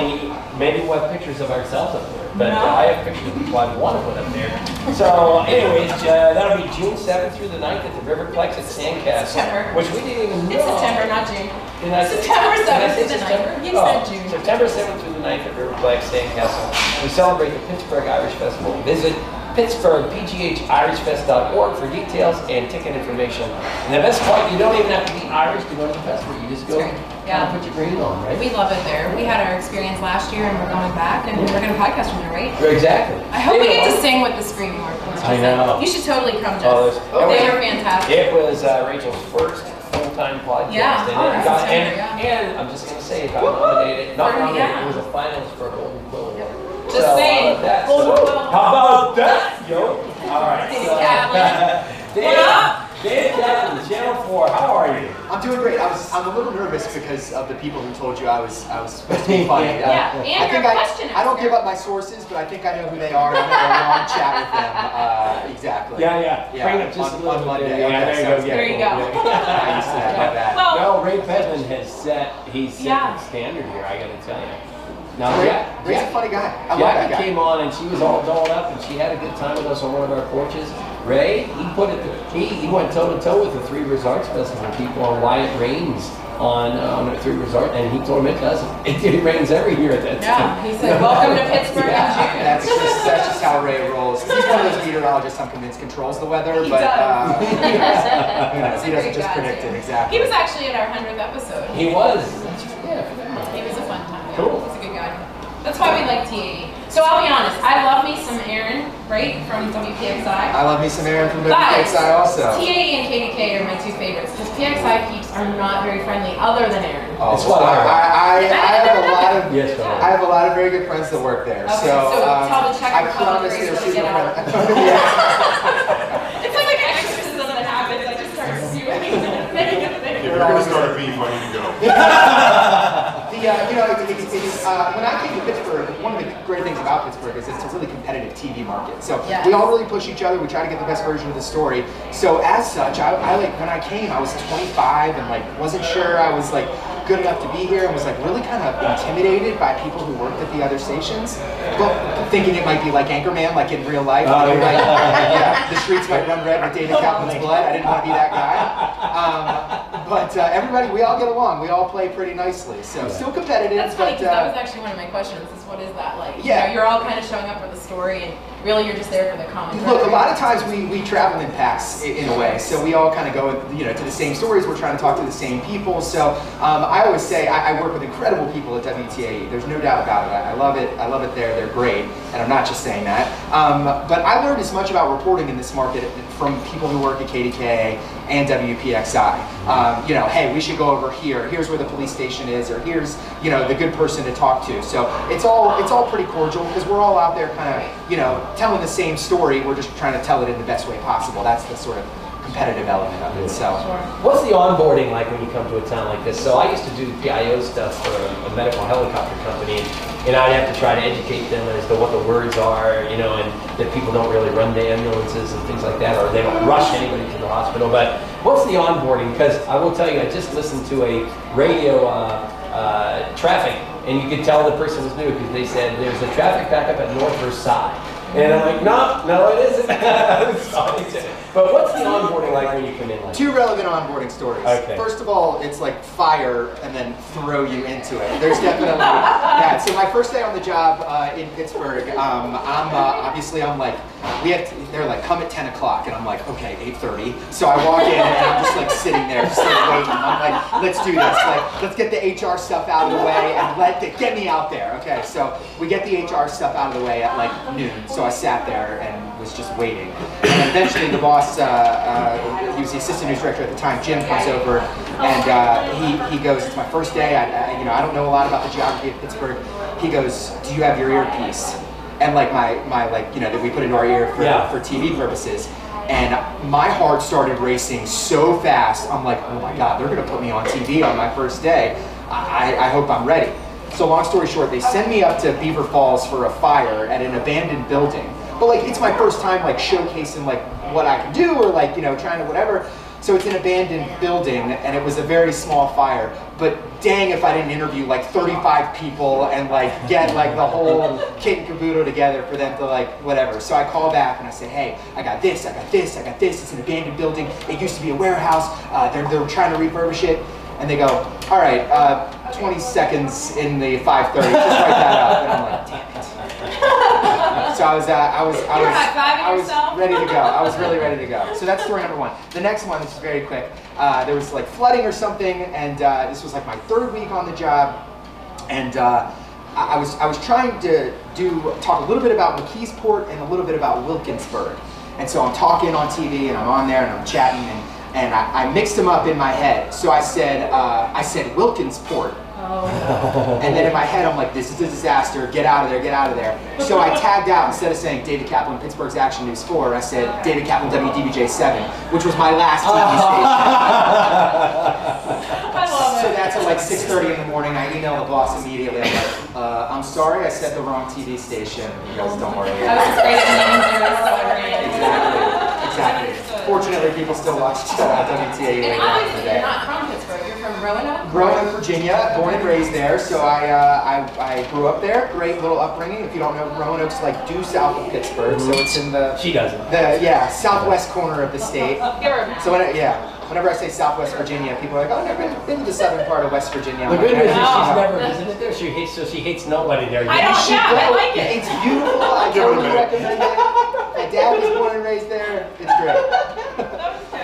Speaker 2: maybe we'll have pictures of ourselves up there, but
Speaker 1: No.
Speaker 2: I have pictures of people I want to put up there. So, anyways, that'll be June 7th through the 9th at the Riverplex at Sandcastle,
Speaker 1: September.
Speaker 2: which we didn't even know.
Speaker 1: It's September, not June.
Speaker 2: Did I say-
Speaker 1: September
Speaker 2: did I
Speaker 1: 7th
Speaker 2: say
Speaker 1: to the 9th.
Speaker 2: September?
Speaker 1: You
Speaker 2: Oh,
Speaker 1: said June.
Speaker 2: September 7th through the 9th at Riverplex Sandcastle. We celebrate the Pittsburgh Irish Festival. Visit PittsburghPGHIrishFest.org for details and ticket information. And the best part, you don't even have to be Irish to go to the festival. You just go
Speaker 1: That's right. Yeah.
Speaker 2: and put your green on, right?
Speaker 1: We love it there. We had our experience last year and we're going back and we're going to podcast from there, right?
Speaker 2: Exactly.
Speaker 1: I hope we get to sing with the Screaming Orphans.
Speaker 2: I know.
Speaker 1: You should totally come, Jess.
Speaker 2: Oh,
Speaker 1: They were fantastic.
Speaker 2: It was Rachel's first full-time podcast.
Speaker 1: Yeah,
Speaker 2: and,
Speaker 1: all
Speaker 2: it
Speaker 1: right.
Speaker 2: got,
Speaker 1: September,
Speaker 2: and I'm just going to say it got nominated. Not
Speaker 1: For-
Speaker 2: nominated,
Speaker 1: yeah.
Speaker 2: it was a finalist for a Golden Quill Award.
Speaker 1: Just saying.
Speaker 2: That's
Speaker 1: Golden Quill.
Speaker 2: How about that, yo? All right.
Speaker 1: Dave
Speaker 2: so-
Speaker 1: Catlin.
Speaker 2: Dave,
Speaker 1: What up?
Speaker 2: Dave Catlin, Channel 4. How are you?
Speaker 6: I'm doing great. I'm a little nervous because of the people who told you I was supposed to be funny.
Speaker 1: Yeah, and
Speaker 6: I
Speaker 1: your
Speaker 6: think
Speaker 1: question
Speaker 6: I don't
Speaker 1: answer.
Speaker 6: give up my sources, but I think I know who they are. I'm gonna have a long chat with them. Exactly.
Speaker 2: Yeah. Bring it up just
Speaker 6: on,
Speaker 2: a little
Speaker 6: on
Speaker 2: bit.
Speaker 6: Monday.
Speaker 2: Yeah,
Speaker 6: Okay,
Speaker 2: there you
Speaker 6: sounds
Speaker 2: go.
Speaker 6: good.
Speaker 1: There you go.
Speaker 6: I used to have that.
Speaker 1: Well,
Speaker 2: No, Ray Pedman has set the standard here, I gotta tell you. Now,
Speaker 6: Ray's a funny guy. I love that
Speaker 2: Jackie
Speaker 6: guy.
Speaker 2: came on and she was all dolled up and she had a good time with us on one of our porches. Ray, he went toe to toe with the Three Resorts Festival people on why it rains on the Three Resort, and he told them it doesn't. It rains every year at that time.
Speaker 1: Yeah, he said, welcome to Pittsburgh in June.
Speaker 6: That's just how Ray rolls. He's one of those meteorologists I'm convinced controls the weather,
Speaker 1: He
Speaker 6: but
Speaker 1: does.
Speaker 6: he
Speaker 1: He's a
Speaker 6: doesn't
Speaker 1: great
Speaker 6: just
Speaker 1: guy,
Speaker 6: predict
Speaker 1: too.
Speaker 6: it exactly.
Speaker 1: He was actually at our 100th episode.
Speaker 2: He was.
Speaker 1: It was a fun time. Yeah.
Speaker 2: Cool.
Speaker 1: He's a good guy. That's why we like TAE. So I'll be honest, I love me some Aaron, right, from WPXI.
Speaker 6: I love me some Aaron from
Speaker 1: But
Speaker 6: WPXI also.
Speaker 1: TAE and KDK are my two favorites because PXI peeps are not very friendly other than Aaron.
Speaker 6: Oh,
Speaker 2: It's what
Speaker 6: I have a lot of
Speaker 2: Yes, go
Speaker 6: I have a lot of very good friends that work there.
Speaker 1: Okay,
Speaker 6: so
Speaker 1: tell the Czech
Speaker 6: I
Speaker 1: Republic
Speaker 6: promise
Speaker 1: Grace
Speaker 6: they're
Speaker 1: to get
Speaker 6: super
Speaker 1: out.
Speaker 6: friendly. Yeah.
Speaker 1: It's like an exorcism that happens. I just start suing.
Speaker 3: If you're going to start a beef, I need to go.
Speaker 6: When I came to Pittsburgh, one of the great things about Pittsburgh is it's a really competitive TV market. So
Speaker 1: Yes.
Speaker 6: we all really push each other. We try to get the best version of the story. So as such, I when I came, I was 25 and wasn't sure I was good enough to be here, and was really kind of intimidated by people who worked at the other stations. Well, thinking it might be like Anchorman, like in real life. The streets might run red with David Kaplan's blood. I didn't want to be that guy. But everybody, we all get along. We all play pretty nicely. So still competitive.
Speaker 1: That's funny
Speaker 6: but,
Speaker 1: because that was actually one of my questions. Is what is that like?
Speaker 6: Yeah.
Speaker 1: You're all kind of showing up for the story, and really you're just there for the common.
Speaker 6: Look, a lot of times we travel in packs in a way, so we all kind of go to the same stories. We're trying to talk to the same people. So I always say I work with incredible people at WTAE. There's no doubt about it. I love it. I love it there. They're great, and I'm not just saying that. But I learned as much about reporting in this market from people who work at KDK and WPXI. Hey, we should go over here. Here's where the police station is, or here's the good person to talk to. So it's all pretty cordial because we're all out there kind of telling the same story. We're just trying to tell it in the best way possible. That's the sort of competitive element of it. So
Speaker 2: What's the onboarding like when you come to a town like this? So I used to do PIO stuff for a medical helicopter company, and I'd have to try to educate them as to what the words are, and that people don't really run the ambulances and things like that, or they don't rush anybody to the hospital. But what's the onboarding? Because I will tell you, I just listened to a radio traffic, and you could tell the person was new because they said there's a traffic backup at North Versailles. And I'm like, no, it isn't. But what's the onboarding like when you come in? Like?
Speaker 6: 2 relevant onboarding stories.
Speaker 2: Okay.
Speaker 6: First of all, it's like fire and then throw you into it. There's definitely that. So my first day on the job in Pittsburgh, I'm like, they're like, come at 10 o'clock, and I'm like, okay, 8:30. So I walk in and I'm just like sitting there, just like waiting. I'm like, let's do this. Like, let's get the HR stuff out of the way and get me out there. Okay, so we get the HR stuff out of the way at like noon. So I sat there and was just waiting. And eventually the boss, he was the assistant news director at the time, Jim, comes over and he goes, it's my first day. I don't know a lot about the geography of Pittsburgh. He goes, do you have your earpiece? And like my that we put into our ear for TV purposes. And my heart started racing so fast. I'm like, oh my God, they're gonna put me on TV on my first day. I hope I'm ready. So long story short, they send me up to Beaver Falls for a fire at an abandoned building. But like, it's my first time like showcasing like what I can do or like, trying to whatever. So it's an abandoned building and it was a very small fire. But dang if I didn't interview like 35 people and like get like the whole kit and caboodle together for them to like whatever. So I call back and I say, hey, I got this, I got this, I got this. It's an abandoned building. It used to be a warehouse. They're trying to refurbish it. And they go, all right, 20 seconds in the 5:30, just write that up. And I'm like, damn it. So I was ready to go. I was really ready to go. So that's story number 1. The next one, this is very quick. There was like flooding or something, and this was like my 3rd week on the job, and I was trying to talk a little bit about McKeesport and a little bit about Wilkinsburg, and so I'm talking on TV and I'm on there and I'm chatting and I mixed them up in my head. So I said Wilkinsport. Oh. And then in my head I'm like, this is a disaster, get out of there, get out of there. So I tagged out, instead of saying David Kaplan, Pittsburgh's Action News 4, I said David Kaplan, WDBJ 7, which was my last TV station.
Speaker 1: I love it.
Speaker 6: So that's at like 6:30 in the morning. I email the boss immediately. I'm like, I'm sorry, I said the wrong TV station. You guys don't worry.
Speaker 1: I was afraid of
Speaker 6: Exactly. Fortunately, people still watch WTA.
Speaker 1: And obviously, you're not from Pittsburgh. You're from Roanoke?
Speaker 6: Roanoke, Virginia. Born and raised there. So I grew up there. Great little upbringing. If you don't know, Roanoke's like due south of Pittsburgh. So it's in the southwest corner of the state. So whenever I say Southwest Virginia, people are like, oh, I've never been to the southern part of West Virginia.
Speaker 2: The good news is she's never visited there. She hates nobody there.
Speaker 1: I like it.
Speaker 6: It's beautiful. I totally recommend it. My dad was born and raised there. It's great.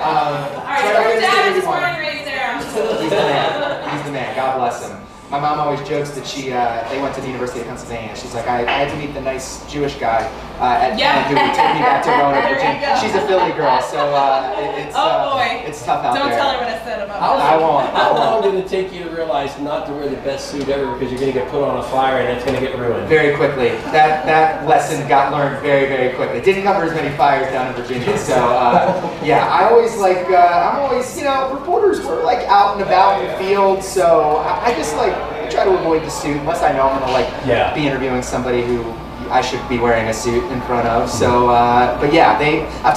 Speaker 1: Alright, so your dad was born and raised there.
Speaker 6: He's the man. He's the man. God bless him. My mom always jokes that they went to the University of Pennsylvania. She's like, I had to meet the nice Jewish guy at Penn who would take me back to Roanoke, Virginia. She's a Philly girl, so it's tough out there.
Speaker 1: Don't tell her what I said about
Speaker 6: I won't.
Speaker 2: How long did it take you to realize not to wear the best suit ever because you're going to get put on a fire and it's going to get ruined?
Speaker 6: Very quickly. That lesson got learned very, very quickly. It didn't cover as many fires down in Virginia, so I'm always, reporters were like out and about in the field, so I just try to avoid the suit unless I know I'm gonna be interviewing somebody who I should be wearing a suit in front of. So, I've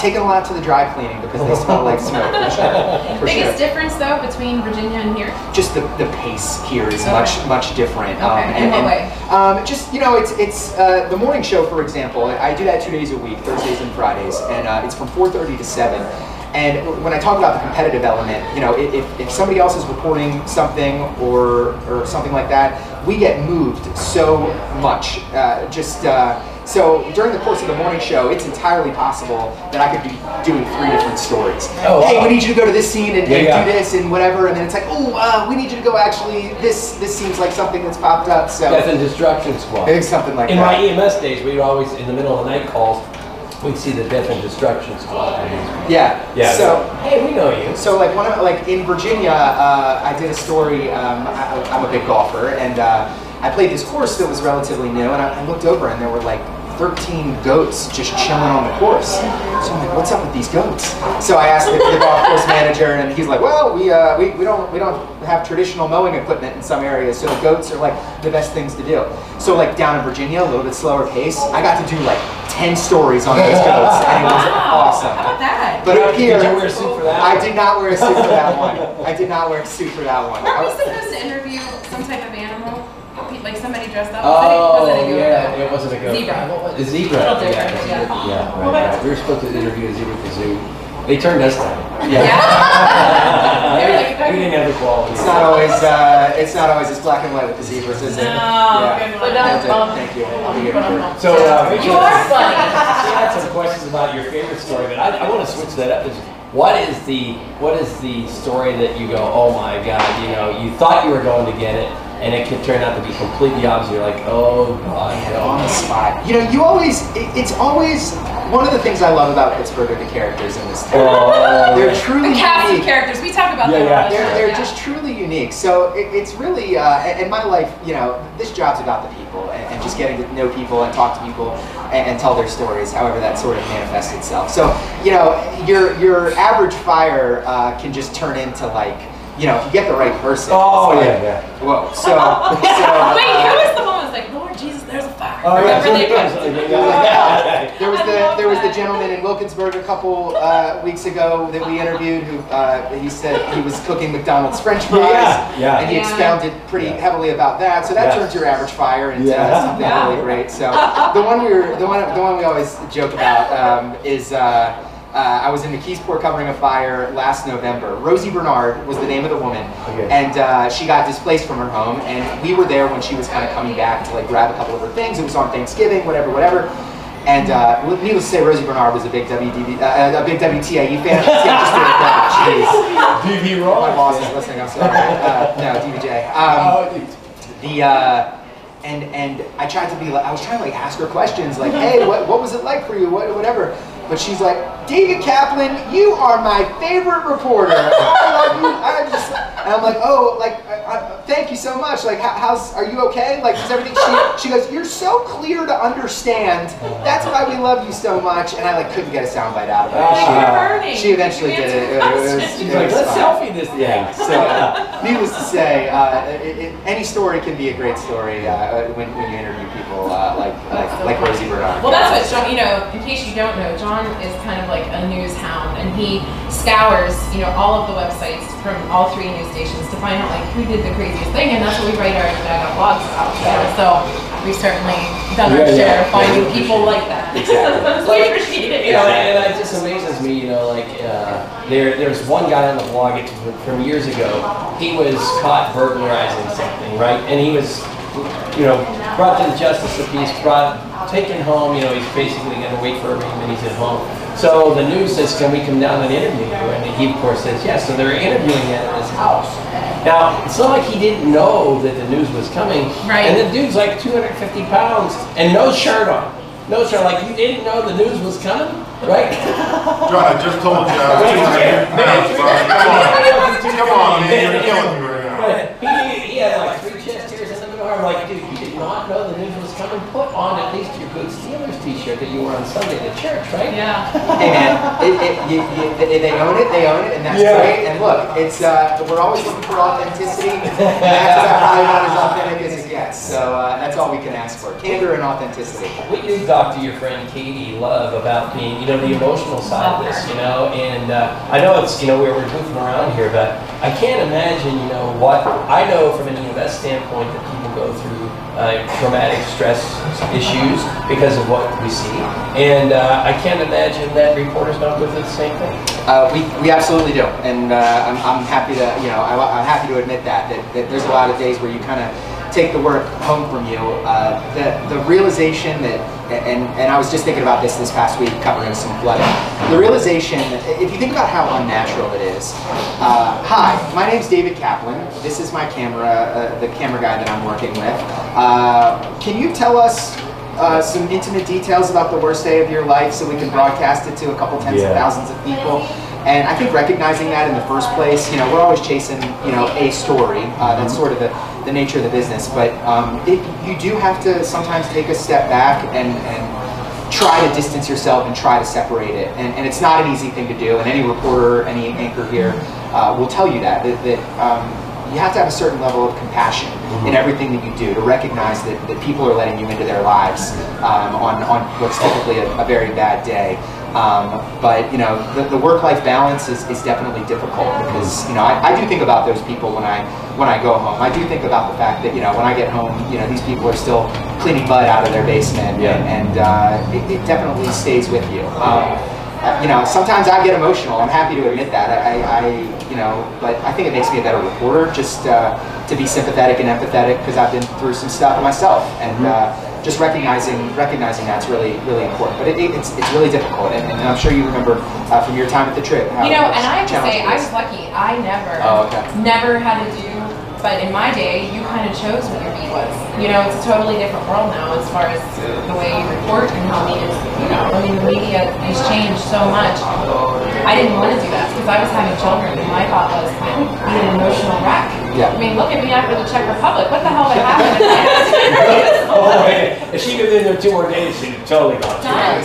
Speaker 6: taken a lot to the dry cleaning because they smell like smoke. For
Speaker 1: Biggest difference though between Virginia and here?
Speaker 6: Just the pace here is much different.
Speaker 1: In what way?
Speaker 6: It's the morning show, for example. I do that 2 days a week, Thursdays and Fridays, and it's from 4:30 to 7. And when I talk about the competitive element, if somebody else is reporting something or something like that, we get moved so much. So during the course of the morning show, it's entirely possible that I could be doing 3 different stories. Oh, wow. Hey, we need you to go to this scene and do this and whatever, and then it's like, we need you to go this seems like something that's popped up. So
Speaker 2: Death and Destruction Squad.
Speaker 6: Maybe something like that.
Speaker 2: In my EMS days, we'd always, in the middle of the night calls, we'd see the Death and Destruction Squad.
Speaker 6: Yeah.
Speaker 2: So hey, we know you.
Speaker 6: So in Virginia, I did a story. I'm a big golfer, and I played this course that was relatively new, and I looked over, and there were 13 goats just chilling on the course. So I'm like, what's up with these goats? So I asked the golf course manager, and he's like, well, we don't have traditional mowing equipment in some areas, so the goats are the best things to do. So down in Virginia, a little bit slower pace, I got to do 10 stories on those goats, and it was awesome.
Speaker 1: How about that?
Speaker 6: But up here,
Speaker 2: did you wear a suit for that?
Speaker 6: I did not wear a suit for that one. I did not wear a suit for that one.
Speaker 1: Weren't we supposed to interview some type of animal? Like somebody dressed up.
Speaker 2: Oh,
Speaker 1: Was it a goat?
Speaker 2: yeah, it wasn't a goat.
Speaker 1: Zebra.
Speaker 2: The zebra.
Speaker 1: Little different,
Speaker 2: Yeah, right. We were supposed to interview a zebra at the zoo. They turned us down.
Speaker 1: Yeah. They were like,
Speaker 2: We didn't have the quality.
Speaker 6: It's not always as black and white with the zebras, is it?
Speaker 1: No.
Speaker 6: Yeah.
Speaker 1: But
Speaker 6: Thank you. I'll be here for
Speaker 2: So,
Speaker 1: you are funny.
Speaker 2: She had some questions about your favorite story, but I want to switch that up. What is the story that you go, oh my God, you know, you thought you were going to get it, and it could turn out to be completely opposite. You're like, oh God,
Speaker 6: on the spot. You know, it's always one of the things I love about Pittsburgh are the characters in this town. They're truly
Speaker 1: The cast
Speaker 6: unique.
Speaker 1: of characters. We talk about them.
Speaker 6: They're just truly unique. So it's really, in my life, you know, this job's about the people and just getting to know people and talk to people and tell their stories, however that sort of manifests itself. So, you know, your average fire can just turn into like, you know, if you get the right person.
Speaker 2: Oh,
Speaker 6: like,
Speaker 2: yeah.
Speaker 6: Whoa. So
Speaker 1: Wait, who was the one who was like, Lord Jesus, there's a fire?
Speaker 2: Oh, yeah.
Speaker 6: There was the gentleman in Wilkinsburg a couple weeks ago that we interviewed who he said he was cooking McDonald's French fries, and he expounded pretty heavily about that. So that turns your average fire into something really great. So the one we always joke about is. I was in McKeesport covering a fire last November. Rosie Bernard was the name of the woman, and she got displaced from her home, and we were there when she was kind of coming back to like grab a couple of her things. It was on Thanksgiving, whatever. And needless to say, Rosie Bernard was a big WTAE fan. Jeez.
Speaker 2: DV Raw.
Speaker 6: My boss is listening. I'm sorry. No, DVJ. And I tried to be like, I was trying to like ask her questions like, hey, what was it like for you? Whatever. But she's like, David Kaplan, you are my favorite reporter. I love you. And I'm like, oh, like, thank you so much. Like, are you okay? Like, is everything? She goes, you're so clear to understand. That's why we love you so much. And I like couldn't get a soundbite out of her. She eventually did it.
Speaker 2: She's like, let's selfie this thing.
Speaker 6: So, needless to say, any story can be a great story when you interview people like Rosie Bernard.
Speaker 1: Well, that's what John. You know, in case you don't know, John is kind of like a news hound, and he scours, you know, all of the websites from all 3 news stations to find out like who did the craziest thing, and that's what we write our blogs about. You know? So we've certainly done our share of finding people like that.
Speaker 6: Exactly.
Speaker 1: We appreciate it.
Speaker 2: You know, and it just amazes me, you know, like there's one guy on the blog from years ago. He was caught burglarizing something, right? And he was, you know, brought to the justice of peace, taken home. You know, he's basically going to wait for arraignment. He's at home. So the news says, can we come down and interview you? And he, of course, says yes. So they're interviewing him at his house. Now, it's not like he didn't know that the news was coming.
Speaker 1: Right.
Speaker 2: And the dude's like 250 pounds and no shirt on. No shirt. Like, you didn't know the news was coming, right?
Speaker 3: John, I just told you I was 250 pounds. Come on, man. You're killing me right now.
Speaker 2: He had like 3 chest tears in the middle. I'm like, dude, you did not know the news was coming. Put on at least your good Steelers t-shirt that you wore on Sunday at church, right?
Speaker 1: Yeah.
Speaker 6: Hey man, they own it, and that's great. And look, it's we're always looking for authenticity. And that's about as authentic as it gets. So that's all we can ask for: candor and authenticity.
Speaker 2: What you talk to your friend Katie Love about being, you know, the emotional side of this, you know, and I know it's, you know, we're goofing around here, but I can't imagine, you know, what I know from an EMS standpoint that people go through traumatic stress issues because of what we see, and I can't imagine that reporters don't go through the same thing.
Speaker 6: We absolutely do, and I'm happy to, you know, I'm happy to admit that there's a lot of days where you kind of take the work home from you. The realization that, and I was just thinking about this past week covering some flooding. The realization, if you think about how unnatural it is. Hi, my name's David Kaplan. This is my camera, the camera guy that I'm working with. Can you tell us some intimate details about the worst day of your life so we can broadcast it to a couple tens of thousands of people? And I think recognizing that in the first place, you know, we're always chasing, you know, a story. That's sort of the nature of the business. But you do have to sometimes take a step back and try to distance yourself and try to separate it. And it's not an easy thing to do. And any reporter, any anchor here will tell you that you have to have a certain level of compassion in everything that you do to recognize that people are letting you into their lives on what's typically a very bad day. But you know, the work-life balance is definitely difficult because, you know, I do think about those people when I go home. I do think about the fact that, you know, when I get home, you know, these people are still cleaning mud out of their basement, and it definitely stays with you. You know, sometimes I get emotional. I'm happy to admit that. You know, but I think it makes me a better reporter just to be sympathetic and empathetic because I've been through some stuff myself, and just recognizing that's really important. But it's really difficult, and I'm sure you remember from your time at the trip.
Speaker 1: You know, and I have to say, I was lucky. I never had to do. But in my day, you kind of chose what your beat was. You know, it's a totally different world now as far as the way you report and how media, you know, I mean, the media has changed so much. I didn't want to do that because I was having children, and my thought was, I would be an emotional wreck.
Speaker 6: Yeah.
Speaker 1: I mean, look at me after the Czech Republic. What the hell would happen?
Speaker 2: If she could be in there 2 more days, she'd totally gone.
Speaker 6: There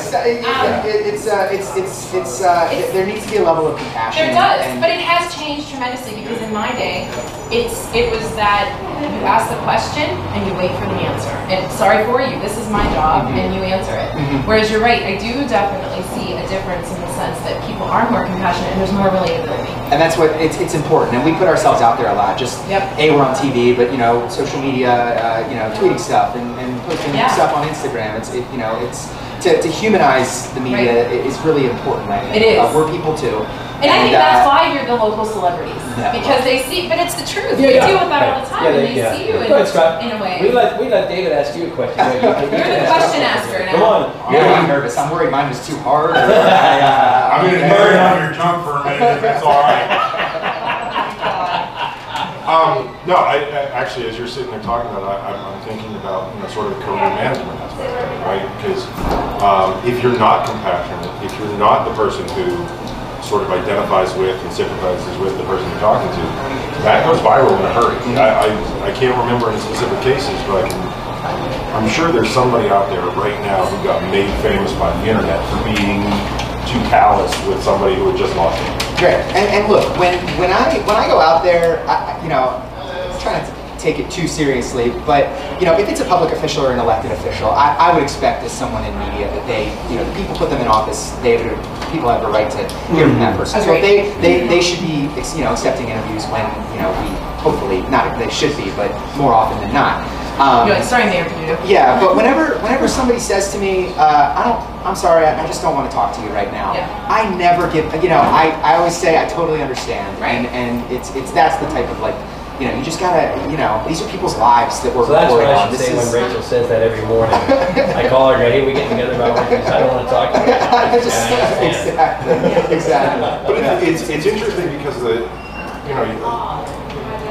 Speaker 6: needs to be a level of compassion.
Speaker 1: There does, but it has changed tremendously because in my day, it was that you ask the question and you wait for the answer. And sorry for you, this is my job, and you answer it. Whereas you're right, I do definitely see a difference in the sense that people are more compassionate and there's more relatability.
Speaker 6: And that's what it's important. And we put ourselves out there a lot. Just we're on TV, but you know, social media, you know, tweeting stuff and posting stuff on Instagram. You know, it's to humanize the media is really important. I think.
Speaker 1: It is.
Speaker 6: We're people too.
Speaker 1: And I think that's why you're the local celebrities, because they see. But it's the truth. We deal with that all the time, and they see you in a way.
Speaker 2: We let David ask you a question.
Speaker 1: You're the question asker now.
Speaker 2: Come on.
Speaker 6: I'm nervous. I'm worried mine was too hard.
Speaker 3: I'm going to burn on your junk for a minute if it's all right. No, I actually, as you're sitting there talking about it, I'm thinking about, you know, sort of the career management aspect of it, right? Because if you're not compassionate, if you're not the person who sort of identifies with and sympathizes with the person you're talking to, that goes viral in a hurry. I can't remember any specific cases, but I'm sure there's somebody out there right now who got made famous by the internet for being too callous with somebody who had just lost it.
Speaker 6: Great. And look, when I go out there, you know, I'm trying to take it too seriously, but you know, if it's a public official or an elected official, I would expect as someone in media that they, you know, the people put them in office, people have a right to hear from that person. So they should be, you know, accepting interviews when, you know, we hopefully, not they should be, but more often than not.
Speaker 1: You're like, sorry, Mayor Peduto.
Speaker 6: Yeah, but whenever somebody says to me, I'm sorry, I just don't want to talk to you right now. I never give, you know, I always say I totally understand, and it's that's the type of, like, you know, you just gotta, you know, these are people's lives that we're
Speaker 2: recording on. So that's what I should say
Speaker 6: when
Speaker 2: Rachel says that every morning. I call her, hey, we get together about work, I don't want to talk to you.
Speaker 6: Exactly.
Speaker 3: But it's interesting because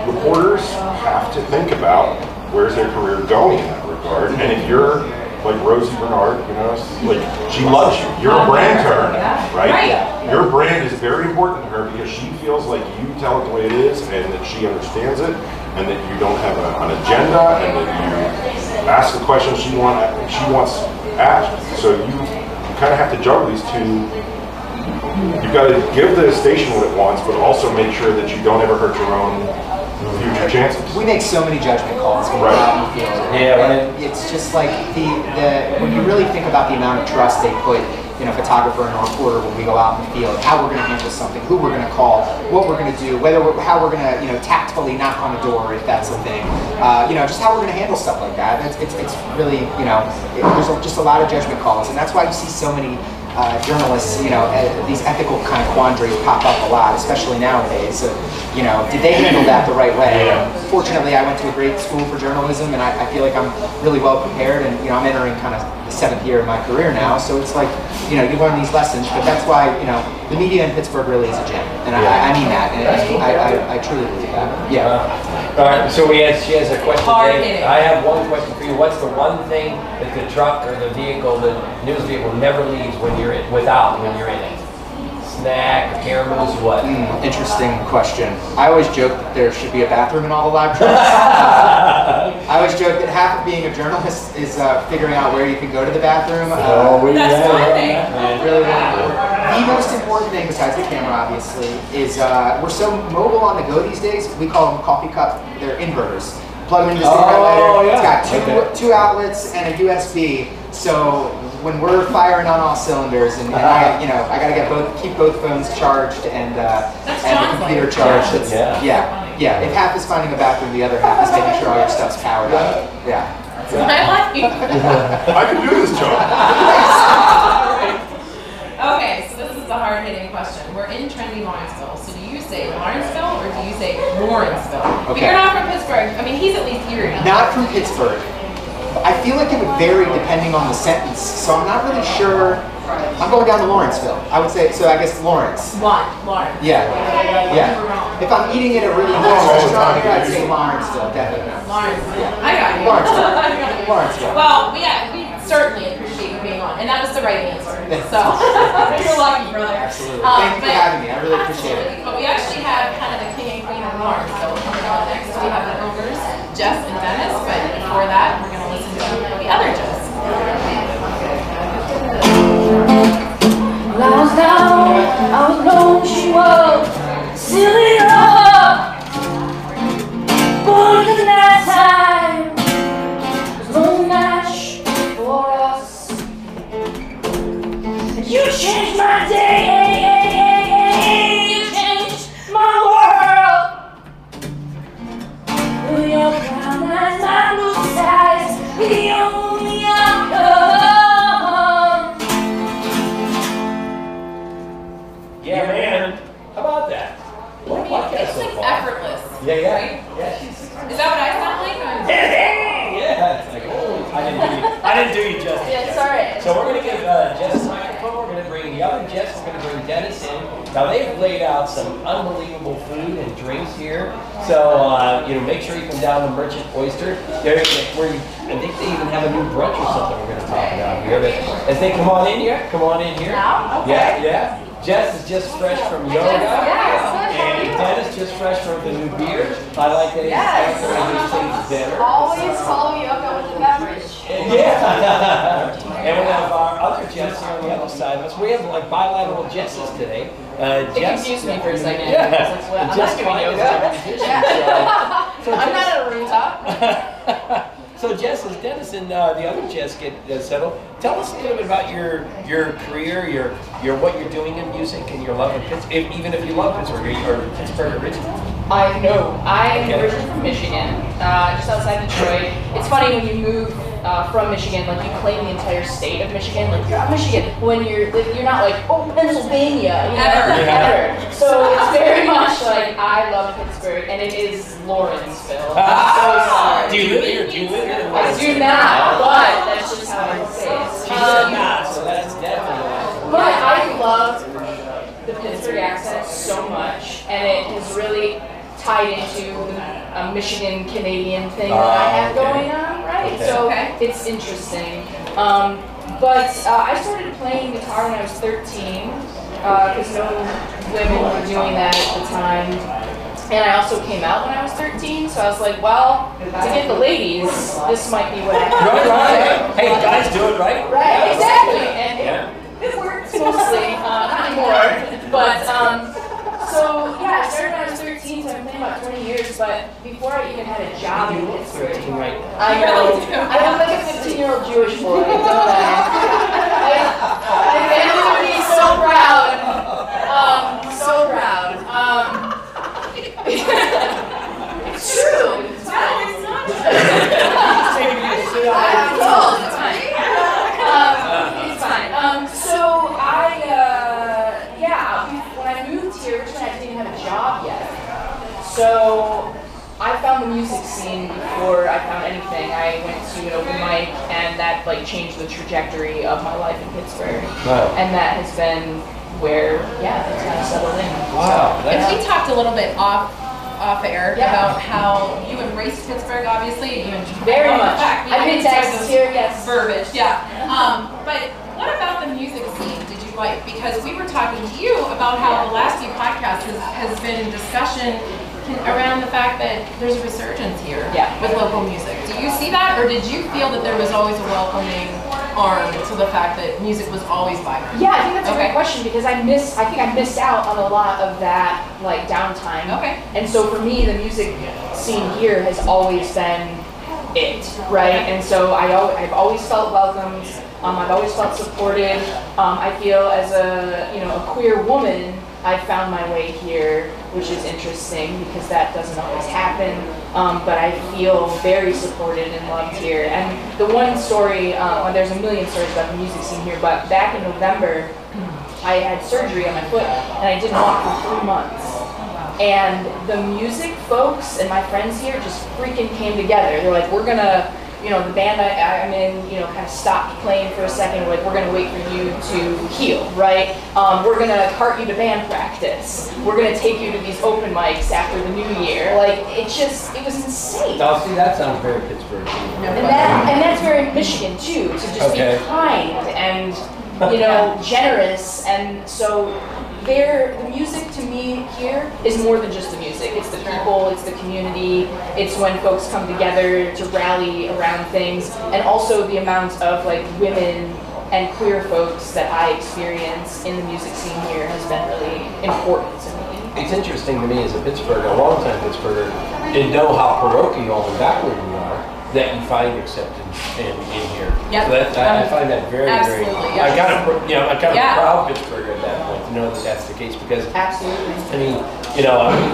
Speaker 3: reporters have to think about where's their career going in that regard. And if you're like Rosie Bernard, you know, like she loves you. You're a brand to her, right? Your brand is very important to her because she feels like you tell it the way it is, and that she understands it, and that you don't have an agenda, and that you ask the questions she wants asked. So you kind of have to juggle these two. You've got to give the station what it wants, but also make sure that you don't ever hurt your own future chances.
Speaker 6: We make so many judgment calls when we're out in the field. It's just like when you really think about the amount of trust they put in a photographer and a reporter when we go out in the field, how we're going to handle something, who we're going to call, what we're going to do, how we're going to, you know, tactfully knock on the door if that's the thing. You know, just how we're going to handle stuff like that. It's really, you know, there's just a lot of judgment calls, and that's why you see so many journalists, you know, these ethical kind of quandaries pop up a lot, especially nowadays. You know, did they handle that the right way? Fortunately, I went to a great school for journalism, and I feel like I'm really well prepared, and, you know, I'm entering kind of the 7th year of my career now, so it's like, you know, you learn these lessons, but that's why, you know, the media in Pittsburgh really is a gem, and I mean that, and I truly believe that.
Speaker 2: All right, so she has a question today. I have one question for you. What's the one thing that the truck or the vehicle, the news vehicle, never leaves when you're in it? Snack, cameras, what?
Speaker 6: Interesting question. I always joke that there should be a bathroom in all the live trucks. I always joke that half of being a journalist is figuring out where you can go to the bathroom.
Speaker 1: That's funny.
Speaker 6: Really important. The most important thing, besides the camera, obviously, is we're so mobile on the go these days. We call them coffee cup. They're inverters. Plug them into the stick lighter. It's got two outlets and a USB. So when we're firing on all cylinders, and I gotta keep both phones charged and the computer charged. Yeah. If half is finding a bathroom, the other half is making sure all your stuff's powered up. Yeah.
Speaker 1: I like you.
Speaker 3: I can do this job.
Speaker 1: Okay, so this is the hard-hitting question. We're in trendy Lawrenceville. So do you say Lawrenceville or do you say Lawrenceville? But you're not from Pittsburgh. I mean, he's at least here.
Speaker 6: Not from Pittsburgh. I feel like it would vary depending on the sentence, so I'm not really sure. I'm going down to Lawrenceville. I would say, so I guess Lawrence.
Speaker 1: Lawrence.
Speaker 6: Yeah. If I'm eating at a really nice restaurant here, I'd say Lawrenceville, definitely.
Speaker 1: Lawrenceville. I got you.
Speaker 6: Lawrenceville.
Speaker 1: Well, we certainly appreciate you being on, and that was the right answer. So, you're lucky, brother.
Speaker 6: Absolutely. Thank you for having me. I really appreciate it.
Speaker 1: But we actually have kind of the king and queen of Lawrenceville coming on next. We have the owners, Jess and Dennis, but before that, we're going to listen to the other Jess.
Speaker 5: Lies down, I was known she was silly love. Born in the night time, there's no match for us. And you changed my day, you changed my world. With your brown eyes, my blue skies, the only outcome.
Speaker 2: Yeah, man. How about that? What a podcast
Speaker 1: It's
Speaker 2: so
Speaker 1: like
Speaker 2: far.
Speaker 1: effortless.
Speaker 2: Yeah.
Speaker 1: Right?
Speaker 2: Yeah.
Speaker 1: Is that what I sound like? Or?
Speaker 2: Yeah. It's like, oh, I didn't do you justice.
Speaker 1: Yeah, sorry.
Speaker 2: So we're going to give Jess a microphone. We're going to bring the other Jess. We're going to bring Dennis in. Now they've laid out some unbelievable food and drinks here. So make sure you come down to Merchant Oyster. I think they even have a new brunch or something we're going to talk about here. But as they come on in here.
Speaker 1: Now? Okay.
Speaker 2: Yeah. Jess is just fresh from yoga. And Dennis just fresh from the new beer. I like that he's these things better.
Speaker 7: Always follow yoga with a beverage.
Speaker 2: Yeah. And we have our other Jess here on the other side of us. We have like bilateral Jesses today.
Speaker 4: It confused me for a second.
Speaker 2: Yeah.
Speaker 4: I'm not doing yoga.
Speaker 2: So
Speaker 4: I'm not at a rooftop.
Speaker 2: So Jess, as Dennis and the other Jess get settled, tell us a little bit about your career, your what you're doing in music, and your love of Pittsburgh. Even if you love Pittsburgh, you're Pittsburgh original.
Speaker 4: I'm originally from Michigan, just outside Detroit. It's funny when you move from Michigan, like you claim the entire state of Michigan, like you're from Michigan. When you're not like, oh, Pennsylvania, ever. So it's very much like I love Pittsburgh, and it is Lawrenceville. I'm so sorry.
Speaker 2: Do you live here?
Speaker 4: I do not, but that's just how I say it.
Speaker 2: She does not, so that's definitely.
Speaker 4: But I love the Pittsburgh accent so much, and it has really tied into a Michigan Canadian thing that I have going on, right?
Speaker 2: Okay.
Speaker 4: So it's interesting. But I started playing guitar when I was 13 because no women were doing that at the time. And I also came out when I was 13, so I was like, well, to get the ladies, this might be what I have.
Speaker 2: Right. Hey, guys do it, right?
Speaker 4: Right, exactly. And it works mostly, not anymore. But, so yeah, I started when I was 13, so I've been playing about 20 years, but before I even had a job in Pittsburgh.
Speaker 2: Right.
Speaker 4: I know. I look like a 15-year-old Jewish boy, don't I? My family would be so proud. So proud. It's true. It's fine. It's not true. It's fine. So when I moved here, originally I didn't have a job yet. So I found the music scene before I found anything. I went to an open mic, and that like changed the trajectory of my life in Pittsburgh.
Speaker 2: Wow.
Speaker 4: And that has been where, it's kind of settled in.
Speaker 2: Wow.
Speaker 1: And we talked a little bit off air
Speaker 4: Yeah.
Speaker 1: about how you embraced Pittsburgh, obviously. You
Speaker 4: Very much.
Speaker 1: I
Speaker 4: I've been Texas here, yes.
Speaker 1: Verbiage, yeah. But what about the music scene did you like? Because we were talking to you about how the last few podcasts has been in discussion around the fact that there's a resurgence here with local music. Do you see that, or did you feel that there was always a welcoming arm to the fact that music was always vibrant?
Speaker 4: Yeah, I think that's a great question because I think I missed out on a lot of that like downtime.
Speaker 1: Okay.
Speaker 4: And so for me, the music scene here has always been it, right? And so I've always felt welcomed. I've always felt supported. I feel as a queer woman, I found my way here, which is interesting because that doesn't always happen. But I feel very supported and loved here. And the one story, there's a million stories about the music scene here, but back in November, I had surgery on my foot and I didn't walk for 3 months. And the music folks and my friends here just freaking came together. They're like, we're gonna, the band I'm in, kind of stopped playing for a second. We're like, we're gonna wait for you to heal, right? We're gonna cart you to band practice. We're gonna take you to these open mics after the new year. Like, it was insane.
Speaker 2: Now, see, that sounds very Pittsburgh.
Speaker 4: And that's very Michigan too, to just be kind and, generous. And so the music to me here is more than just the music. It's the people, it's the community, it's when folks come together to rally around things, and also the amount of like women and queer folks that I experience in the music scene here has been really important to me.
Speaker 2: It's interesting to me as a Pittsburgher, a long-time Pittsburgher, to know how parochial and backward we are, that you find acceptance in here.
Speaker 1: Yep.
Speaker 2: So I find that very,
Speaker 1: absolutely,
Speaker 2: very.
Speaker 1: yeah.
Speaker 2: I'm kind of a proud Pittsburgher at that point to know that that's the case because.
Speaker 4: Absolutely.
Speaker 2: I mean,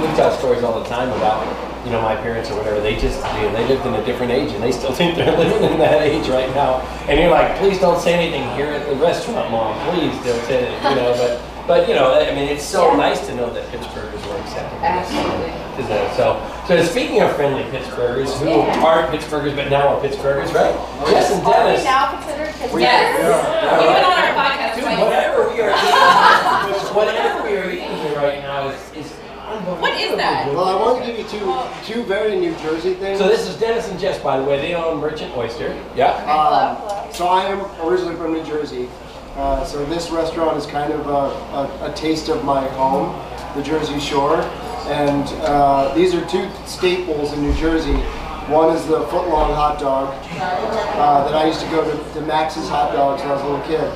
Speaker 2: we tell stories all the time about, my parents or whatever. They just, they lived in a different age and they still think they're living in that age right now. And you're like, please don't say anything here at the restaurant, Mom. Please don't say it. But it's so nice to know that Pittsburghers were accepted.
Speaker 4: Absolutely.
Speaker 2: So speaking of friendly Pittsburghers who aren't Pittsburghers but now are Pittsburghers, right? Jess and
Speaker 7: Are
Speaker 2: Dennis.
Speaker 7: we now considered Pittsburgh?
Speaker 1: Yes. Even on our podcast.
Speaker 2: Dude,
Speaker 1: right?
Speaker 2: whatever we are eating here right now is unbelievable.
Speaker 1: What is that?
Speaker 8: Well, I want to give you two very New Jersey things.
Speaker 2: So this is Dennis and Jess, by the way. They own Merchant Oyster. Yeah.
Speaker 8: So I am originally from New Jersey. So this restaurant is kind of a taste of my home, the Jersey Shore. And these are two staples in New Jersey. One is the foot-long hot dog that I used to go to Max's Hot Dogs when I was a little kid.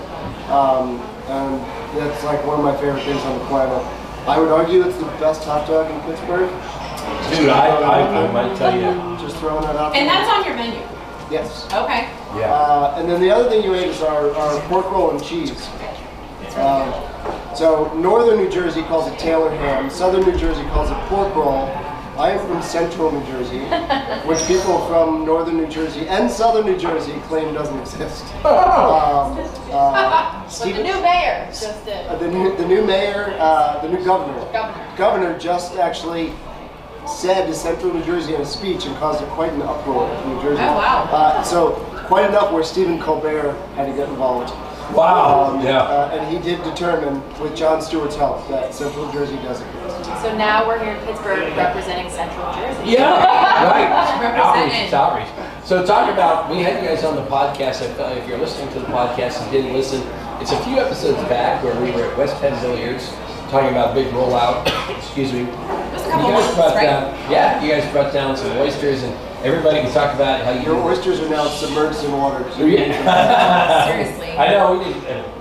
Speaker 8: And that's like one of my favorite things on the planet. I would argue it's the best hot dog in Pittsburgh.
Speaker 2: Dude, I might tell you.
Speaker 8: Just throwing that out there.
Speaker 1: And that's on your menu?
Speaker 8: Yes.
Speaker 1: Okay.
Speaker 2: Yeah.
Speaker 8: And then the other thing you ate is our pork roll and cheese. So northern New Jersey calls it Taylor ham, southern New Jersey calls it pork roll. I am from central New Jersey, which people from northern New Jersey and southern New Jersey claim doesn't exist.
Speaker 7: But the new mayor just did.
Speaker 8: The new mayor, the new governor just actually said to central New Jersey in a speech and caused quite an uproar in New Jersey.
Speaker 1: Oh, wow.
Speaker 8: So quite enough where Stephen Colbert had to get involved.
Speaker 2: Wow.
Speaker 8: And he did determine, with Jon Stewart's help, that Central Jersey does exist.
Speaker 7: So now we're here in Pittsburgh representing Central Jersey.
Speaker 2: Yeah, right.
Speaker 1: Representing.
Speaker 2: Outreach. So talk about, we had you guys on the podcast. If you're listening to the podcast and didn't listen, it's a few episodes back where we were at West Penn Billiards talking about big rollout. Excuse me.
Speaker 1: Just a couple months, right?
Speaker 2: You guys brought down some oysters and everybody can talk about how
Speaker 8: Your oysters are now submerged in water.
Speaker 1: Seriously.
Speaker 2: I know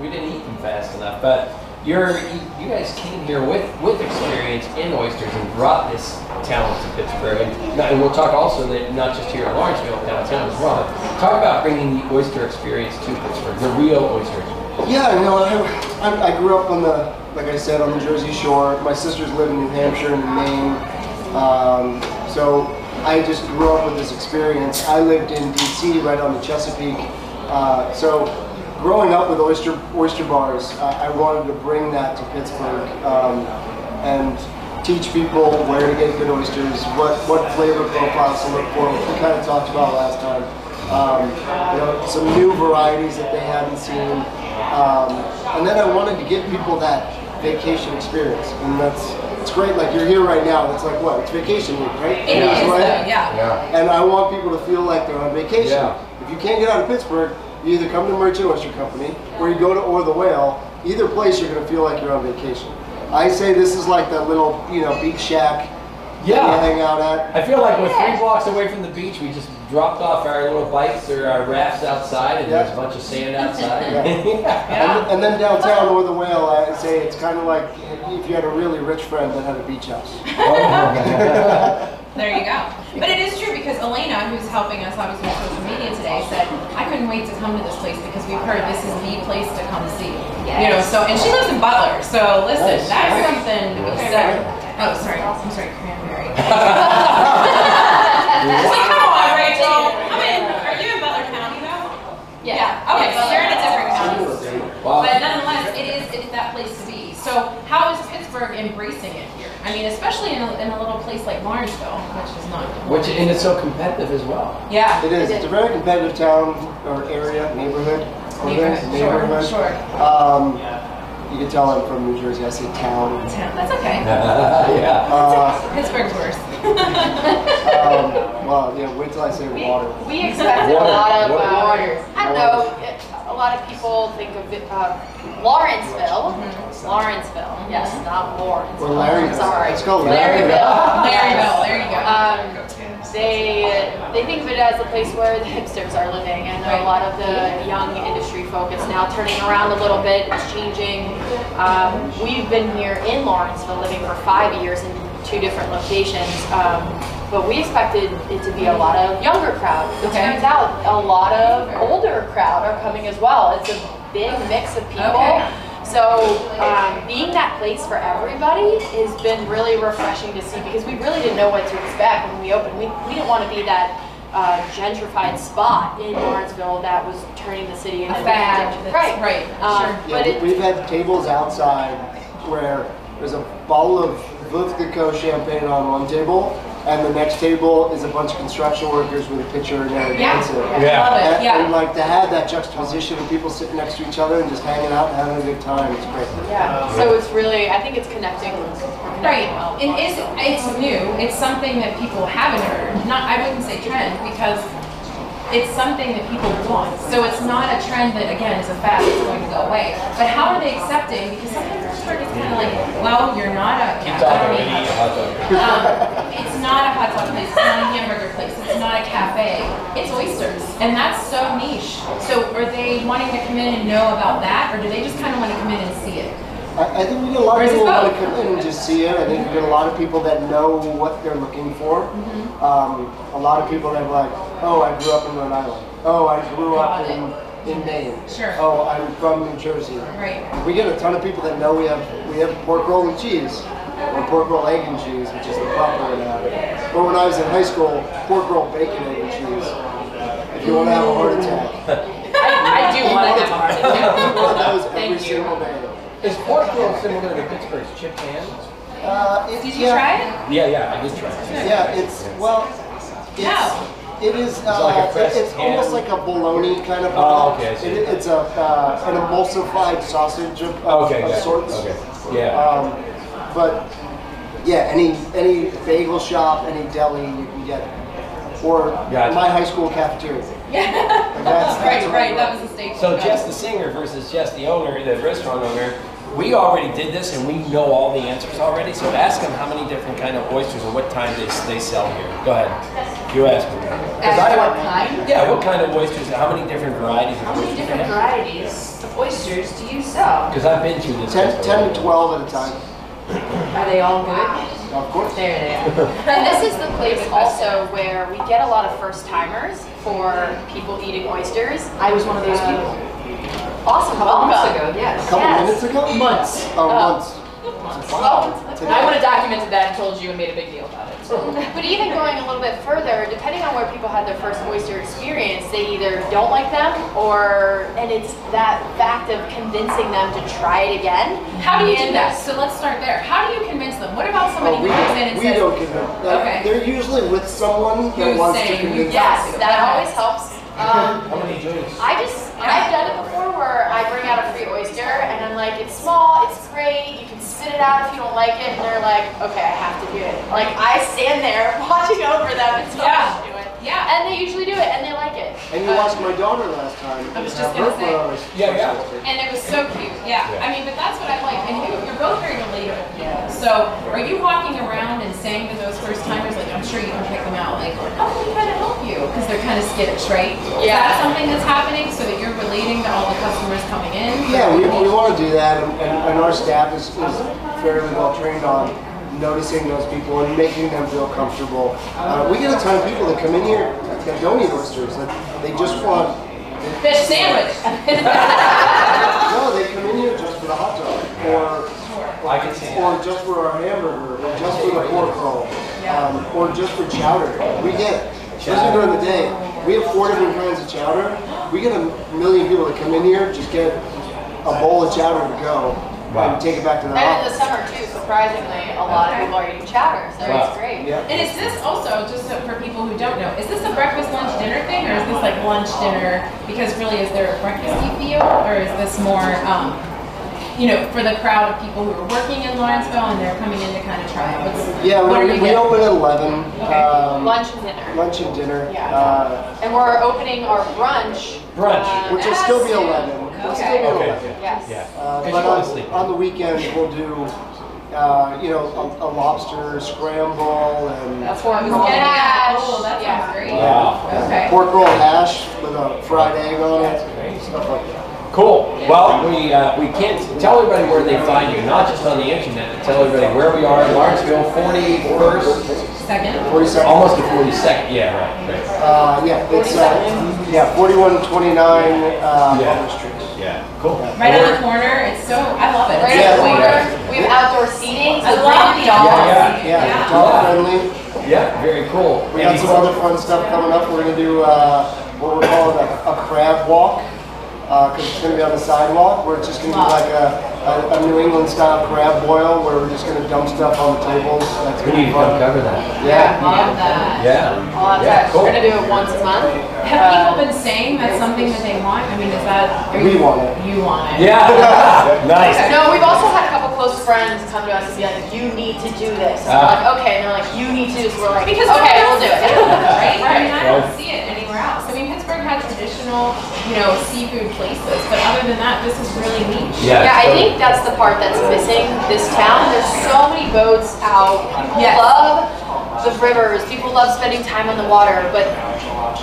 Speaker 2: we didn't eat them fast enough, but you guys came here with experience in oysters and brought this talent to Pittsburgh, and we'll talk also that not just here in Lawrenceville downtown as well. Talk about bringing the oyster experience to Pittsburgh, the real oyster experience.
Speaker 8: Yeah, I grew up on like I said, on the Jersey Shore. My sisters live in New Hampshire and Maine, so I just grew up with this experience. I lived in D.C. right on the Chesapeake, so growing up with oyster bars, I wanted to bring that to Pittsburgh and teach people where to get good oysters, what flavor profiles to look for, which we kind of talked about last time. Some new varieties that they hadn't seen, and then I wanted to give people that vacation experience, and it's great. Like you're here right now. It's like what? It's vacation week, right?
Speaker 1: It is, right? Yeah.
Speaker 8: And I want people to feel like they're on vacation.
Speaker 2: Yeah.
Speaker 8: If you can't get out of Pittsburgh, you either come to Merchant Oyster Company or you go to Or the Whale. Either place, you're going to feel like you're on vacation. I say this is like that little, beach shack
Speaker 2: Yeah.
Speaker 8: that you hang out at.
Speaker 2: I feel like we're 3 blocks away from the beach. We just dropped off our little bikes or our rafts outside, and there's a bunch of sand outside.
Speaker 8: And then downtown North Whale, I say it's kind of like if you had a really rich friend that had a beach house.
Speaker 1: There you go. But it is true because Elena, who's helping us obviously with social media today, said, I couldn't wait to come to this place because we've heard this is the place to come see.
Speaker 4: Yes.
Speaker 1: You know, so, and she lives in Butler, so listen,
Speaker 8: Nice.
Speaker 1: that's something to be said. Oh, sorry, I'm sorry, cranberry. So come on, Rachel. Are you in Butler County though?
Speaker 4: Yeah.
Speaker 1: Okay, so you're in a different county.
Speaker 2: Wow.
Speaker 1: But nonetheless, it's that place to be. So how is Pittsburgh embracing it here? I mean, especially in a little place like Lawrenceville, which is not.
Speaker 2: And it's so competitive as well.
Speaker 1: Yeah.
Speaker 8: It is. It's a very competitive town or area, neighborhood.
Speaker 1: Sure.
Speaker 8: You can tell I'm from New Jersey. I say town.
Speaker 1: That's okay.
Speaker 2: Yeah.
Speaker 1: Pittsburgh's worse.
Speaker 8: Well, yeah. Wait till I say water.
Speaker 4: We expected a lot of I don't know. A lot of people think of it, Lawrenceville. Lawrenceville. Yes, not Lawrence.
Speaker 8: Or Larryville.
Speaker 4: Sorry.
Speaker 8: It's called
Speaker 1: Larryville. There you go.
Speaker 4: They think of it as a place where the hipsters are living, and a lot of the young industry folk is now turning around a little bit. It's changing. We've been here in Lawrenceville living for 5 years in 2 different locations. But we expected it to be a lot of younger crowd. It turns out a lot of older crowd are coming as well. It's a big mix of people.
Speaker 1: Okay.
Speaker 4: So being that place for everybody has been really refreshing to see because we really didn't know what to expect when we opened. We didn't want to be that gentrified spot in Lawrenceville that was turning the city into
Speaker 1: A fad.
Speaker 4: Right.
Speaker 1: Sure.
Speaker 4: But
Speaker 8: we've had tables outside where there's a bottle of vodka champagne on one table, and the next table is a bunch of construction workers with a pitcher and they're dancing.
Speaker 2: Yeah.
Speaker 1: Love it.
Speaker 8: And like to have that juxtaposition of people sitting next to each other and just hanging out and having a good time, it's great.
Speaker 4: Yeah. So it's really, I think it's connecting.
Speaker 1: Right. It's new. It's something that people haven't heard. I wouldn't say trend because it's something that people want. So it's not a trend that, again, is a fad that's going to go away. But how are they accepting? Because sometimes Pittsburgh is kind of like, well, you're not a...
Speaker 2: Keep talking, we need a hot dog.
Speaker 1: It's not a hot dog place. It's not a hamburger place. It's not a cafe. It's oysters. And that's so niche. So are they wanting to come in and know about that? Or do they just kind of want to come in and see it?
Speaker 8: I think we get a lot of people want to come in and just see it. I think we get a lot of people that know what they're looking for. A lot of people that are like, oh, I grew up in Rhode Island. Oh, I grew up in Maine.
Speaker 1: Sure.
Speaker 8: Oh, I'm from New Jersey.
Speaker 1: Right.
Speaker 8: We get a ton of people that know we have pork roll and cheese, or pork roll egg and cheese, which is the proper way to have it. Or when I was in high school, pork roll bacon egg and cheese. If you want to have a heart attack.
Speaker 4: I do want to have a heart attack.
Speaker 8: One of those every single day.
Speaker 2: Is pork roll similar to Pittsburgh's chipped ham?
Speaker 1: Did you try it?
Speaker 2: Yeah, I did try it.
Speaker 8: Yeah, it is.
Speaker 2: like a pressed
Speaker 8: It's
Speaker 2: ham?
Speaker 8: almost like a bologna kind of.
Speaker 2: Oh, okay, I see.
Speaker 8: It's an emulsified sausage of sorts.
Speaker 2: Okay. Yeah.
Speaker 8: But yeah, any bagel shop, any deli, you can get it. Or my high school cafeteria.
Speaker 1: Yeah. Right. That was the stage.
Speaker 2: So Jess the singer versus Jess the owner, the restaurant owner, we already did this and we know all the answers already. So ask them how many different kind of oysters or what time they sell here. Go ahead. You ask them.
Speaker 7: What kind?
Speaker 2: Yeah, what kind of oysters? How many different varieties of
Speaker 7: How many
Speaker 2: oysters?
Speaker 7: different varieties of oysters do you sell?
Speaker 2: Because I've been to this.
Speaker 8: 10 to 12 at a time.
Speaker 7: Are they all good?
Speaker 8: Of course.
Speaker 7: There they are.
Speaker 4: And this is the place also where we get a lot of first timers for people eating oysters.
Speaker 7: I was one of those people.
Speaker 4: Awesome.
Speaker 7: A couple months
Speaker 4: Welcome.
Speaker 7: ago, yes.
Speaker 8: A couple minutes ago?
Speaker 7: Months.
Speaker 8: Oh, months. Wow.
Speaker 7: I would have documented that and told you and made a big deal about it.
Speaker 4: But even going a little bit further, depending on where people had their first oyster experience, they either don't like them and it's that fact of convincing them to try it again.
Speaker 1: How do you do that? So let's start there. How do you convince them? What about somebody who comes in and
Speaker 8: we
Speaker 1: says,
Speaker 8: don't convince them.
Speaker 1: Okay.
Speaker 8: They're usually with someone that
Speaker 1: Who's
Speaker 8: wants to
Speaker 1: saying,
Speaker 8: convince
Speaker 4: Yes,
Speaker 8: them.
Speaker 4: that always helps.
Speaker 2: How many drinks?
Speaker 4: I've done it before where I bring out a free oyster and I'm like, it's small, it's great, you can sit it out if you don't like it, and they're like, okay, I have to do it. Like I stand there watching over them until I do it.
Speaker 1: Yeah.
Speaker 4: And they usually do it and they like it.
Speaker 8: And you watched my daughter last time.
Speaker 1: I was just gonna say.
Speaker 2: Yeah.
Speaker 1: And it was so cute. Yeah. I mean, but that's what I like. And you're both very relatable people. So are you walking around and saying to those first timers, like, I'm sure you can pick them out, like, how can we kind of help you? Because they're kind of skittish, right? Is that something that's happening so that you're relating to all the customers coming in?
Speaker 8: Yeah, we want to do that, and our staff is fairly well trained on noticing those people and making them feel comfortable. We get a ton of people that come in here that don't eat oysters. They just want
Speaker 1: fish sandwich.
Speaker 8: No, they come in here just for the hot dog, or just for our hamburger, or just for the pork roll, or just for chowder. We get it. Especially during the day. We have 4 different kinds of chowder. We get a million people that come in here, just get a bowl of chowder to go. And take it back to the
Speaker 7: And in
Speaker 8: office.
Speaker 7: the summer too, surprisingly, a lot of people are eating chowder, so it's great.
Speaker 8: Yeah.
Speaker 1: And is this also, just so for people who don't know, is this a breakfast, lunch, dinner thing, or is this like lunch, dinner? Because really, is there a breakfasty feel, or is this more, for the crowd of people who are working in Lawrenceville and they're coming in to kind of try it?
Speaker 8: We open at 11.
Speaker 1: Okay.
Speaker 7: Lunch and dinner.
Speaker 8: Lunch and dinner.
Speaker 7: Yeah. And we're opening our brunch.
Speaker 8: Which will still be 11. It'll still be 11.
Speaker 7: Yes.
Speaker 8: But on the weekends we'll do, a lobster scramble and
Speaker 7: That's what we
Speaker 1: Oh, that sounds great.
Speaker 2: Wow.
Speaker 1: Okay.
Speaker 8: pork roll hash with a fried egg on it, stuff like that.
Speaker 2: Cool. Well, we can't tell everybody where they find you, not just on the internet, but tell everybody where we are in Lawrenceville, 41st.
Speaker 1: Second.
Speaker 8: 42nd.
Speaker 2: Almost the 42nd. Yeah, right.
Speaker 8: It's 4129 Butler Street.
Speaker 2: Yeah. Cool.
Speaker 1: Right on the corner. It's so, I love it.
Speaker 7: Right
Speaker 1: It's
Speaker 7: at
Speaker 1: so
Speaker 7: the
Speaker 1: cool.
Speaker 7: corner, we have outdoor seating.
Speaker 1: I love the dogs.
Speaker 8: Yeah, dog friendly.
Speaker 2: Yeah, very cool.
Speaker 8: We got some other fun stuff coming up. We're gonna do what we're calling a crab walk, because it's gonna be on the sidewalk, where it's just gonna be like a New England style crab boil, where we're just gonna dump stuff on the tables. That's
Speaker 2: We
Speaker 8: gonna
Speaker 2: need
Speaker 8: be
Speaker 2: to come
Speaker 8: fun.
Speaker 2: cover that.
Speaker 8: Yeah.
Speaker 1: Love that.
Speaker 2: Yeah.
Speaker 7: We're gonna do it once a month.
Speaker 1: Have people been saying that's something that they want? I mean, is that...
Speaker 8: We want it.
Speaker 1: You want it.
Speaker 2: Yeah. Nice.
Speaker 7: No, we've also had a couple close friends come to us and be like, you need to do this. And we're like, okay. And they're like, you need to do this. We're like,
Speaker 1: Because
Speaker 7: okay, we'll do it.
Speaker 1: Right? I mean, I don't see it anywhere else. I mean, Pittsburgh has traditional, seafood places, but other than that, this is really niche.
Speaker 7: Yeah, I think that's the part that's missing this town. There's so many boats out. People love the rivers. People love spending time on the water, but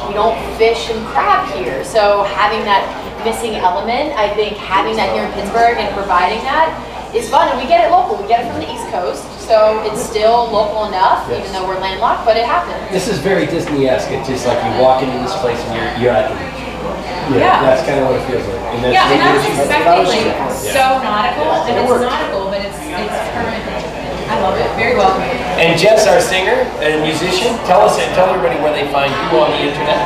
Speaker 7: we don't fish and crab here. So having that missing element, I think having that here in Pittsburgh and providing that is fun. And we get it local. We get it from the East Coast. So it's still local enough, even though we're landlocked, but it happens.
Speaker 2: This is very Disney-esque. It's just like you walk into this place and you're at the beach.
Speaker 1: Yeah.
Speaker 2: That's kind of what it feels like. And that's
Speaker 1: And I was
Speaker 2: what it is.
Speaker 1: expecting so nautical, and it's nautical, but it's current. I love it. Very welcoming.
Speaker 2: And Jess, our singer and musician, tell everybody where they find you on the internet.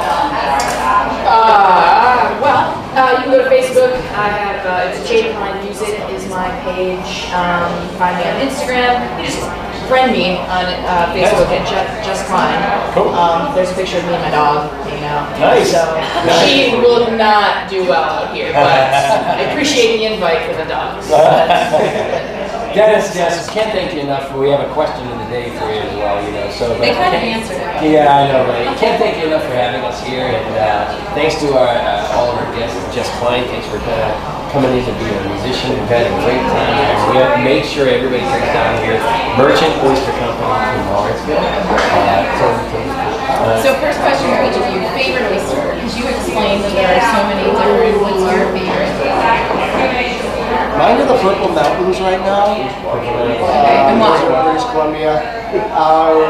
Speaker 4: You can go to Facebook. I have it's Jada Klein Music is my page. You can find me on Instagram. You just friend me on Facebook at Just Klein.
Speaker 2: Cool.
Speaker 4: There's a picture of me and my dog hanging out.
Speaker 2: Nice.
Speaker 4: So she will not do well out here, but I appreciate the invite for the dogs.
Speaker 2: Dennis, Jess, can't thank you enough. We have a question of the day for you as well, So
Speaker 1: They kind of answered it.
Speaker 2: Yeah, I know, right? Can't thank you enough for having us here, and thanks to all of our guests. Jess Klein, thanks for coming in to be a musician. We've had a great time. We have to make sure everybody comes down here. Merchant Oyster Company in Lawrenceville.
Speaker 1: So first question for each of you, favorite oyster? Because you explained that there are so many different, what's your favorite?
Speaker 8: Mine are the Purple Mountains right now.
Speaker 1: And why?
Speaker 8: Those are British Columbia.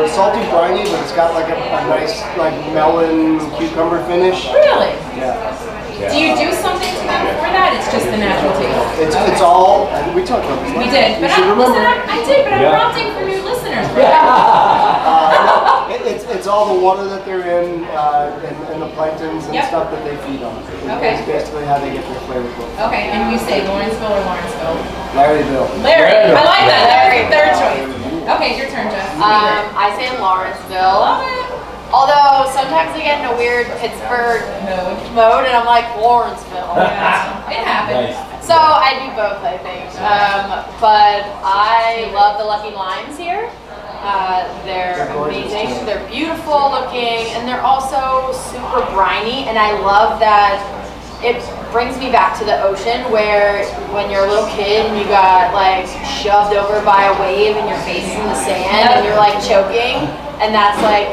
Speaker 8: Salty briny, but it's got like a nice melon cucumber finish.
Speaker 1: Really?
Speaker 8: Yeah.
Speaker 1: Do you do something to them for that? It's just the natural taste.
Speaker 8: It's all. We talked about this.
Speaker 1: We did, but I did, but I'm prompting for new listeners.
Speaker 8: It's all the water that they're in, and the planktons and stuff that they feed on.
Speaker 1: Okay.
Speaker 8: It's basically how they get their flavor from.
Speaker 1: Okay, and you say Lawrenceville or Lawrenceville?
Speaker 8: Larryville.
Speaker 1: Larry, I like that. That was your third choice. Okay, your turn, Jess.
Speaker 7: I say Lawrenceville.
Speaker 1: Love it.
Speaker 7: Although sometimes I get in a weird Pittsburgh mode and I'm like, Lawrenceville.
Speaker 1: It happens.
Speaker 7: So I do both, I think. But I love the Lucky Limes here. They're amazing. They're beautiful looking, and they're also super briny. And I love that it brings me back to the ocean, where when you're a little kid and you got like shoved over by a wave and your face is in the sand and you're like choking, and that's like,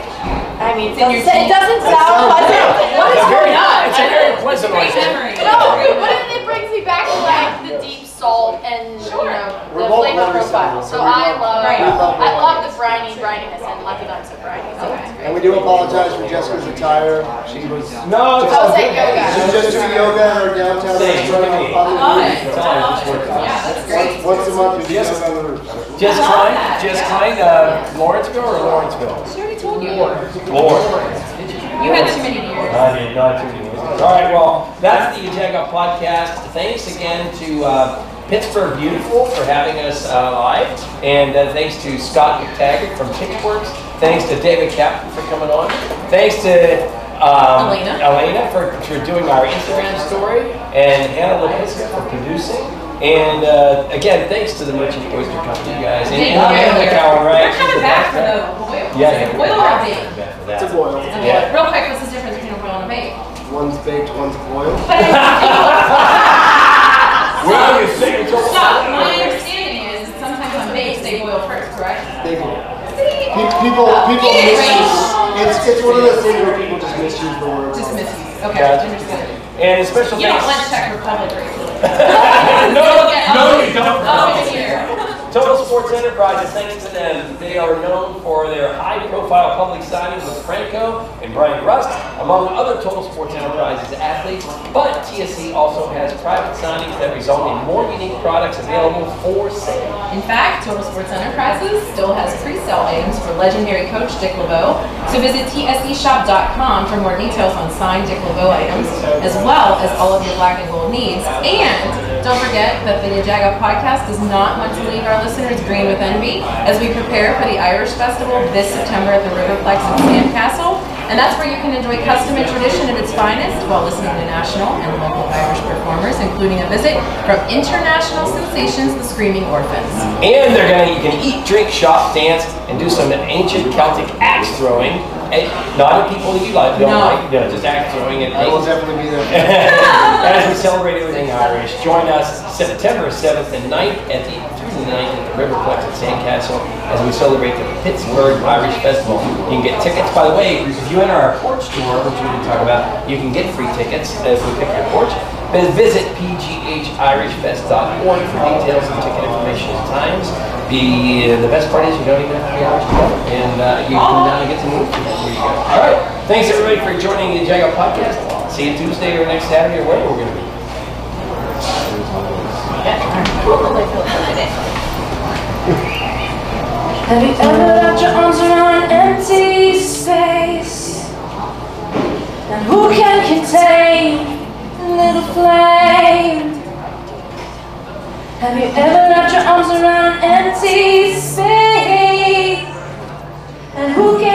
Speaker 7: I mean, it doesn't sound pleasant. What is going on?
Speaker 2: It's a very pleasant noise.
Speaker 7: No, but it brings me back to like the deep salt and you know the flavor profile. So I love the brininess, and Lucky Nuts are briny. So
Speaker 8: And we do apologize for Jessica's attire. She was
Speaker 2: No,
Speaker 7: I was at yoga.
Speaker 8: She was just doing yoga at our downtown restaurant.
Speaker 1: I love it. Yeah, that's great.
Speaker 8: Once a month, we do yoga on the roof.
Speaker 2: Just Klein, Lawrenceville or Lawrenceville?
Speaker 1: She already told you.
Speaker 2: Lawrence.
Speaker 1: You had too many years.
Speaker 2: I did not too many years. All right, well, that's the Jaga podcast. Thanks again to Pittsburgh Beautiful for having us live, and thanks to Scott McTaggart from Pittsburgh. Thanks to David Captain for coming on. Thanks to Elena for doing our Instagram story, and Hannah Lepiska for producing. And again, thanks to the Merchant Oyster Company, guys. And Amanda McCowan, right?
Speaker 1: We're coming back for the boil.
Speaker 2: Yeah,
Speaker 1: Boil or bake?
Speaker 8: It's a boil.
Speaker 2: Yeah.
Speaker 1: Real quick, what's the difference between a boil and a bake?
Speaker 8: One's baked, one's boiled.
Speaker 2: Well, you think
Speaker 1: So, my understanding is sometimes on bakes they boil first, correct?
Speaker 8: They do.
Speaker 1: See?
Speaker 8: People
Speaker 1: Get it
Speaker 8: misuse. It's one of those things where people just misuse the word.
Speaker 1: Just misuse. Okay,
Speaker 2: Gotcha.
Speaker 1: understood.
Speaker 2: And a special
Speaker 1: You don't
Speaker 2: thanks.
Speaker 1: lunch Czech Republic, right?
Speaker 2: No, you don't.
Speaker 1: Oh, it's here.
Speaker 2: Total Sports Enterprises, thanks to them. They are known for their high-profile public signings with Franco and Brian Rust, among other Total Sports Enterprises athletes. But TSC also has private signings that result in more unique products available for sale.
Speaker 1: In fact, Total Sports Enterprises still has pre-sale items for legendary coach Dick LeBeau. So visit tscshop.com for more details on signed Dick LeBeau items, as well as all of your black and gold needs. And don't forget that the Jaga podcast does not want to leave our listeners green with envy as we prepare for the Irish Festival this September at the Riverplex in Sandcastle. And that's where you can enjoy custom and tradition at its finest while listening to national and local Irish performers, including a visit from international sensations, the Screaming Orphans.
Speaker 2: And you can eat, drink, shop, dance, and do some ancient Celtic axe throwing. And not at people that you like, just axe throwing. And
Speaker 8: I will definitely be there.
Speaker 2: as we celebrate everything Irish, join us September 7th and 9th through the 9th at the Riverplex at Sandcastle as we celebrate the Pittsburgh Irish Festival. You can get tickets. By the way, if you enter our porch tour, which we didn't talk about, you can get free tickets if we pick your porch. Visit pghirishfest.org for details and ticket information and times. The best part is you don't even have to be Irish together, and you come down and get to move to where you go. All right, thanks everybody for joining the Jaga podcast. See you Tuesday or next Saturday or wherever we're going to be.
Speaker 5: Have you ever wrapped your arms around empty space? And who can contain a little flame? Have you ever wrapped your arms around empty space? And who can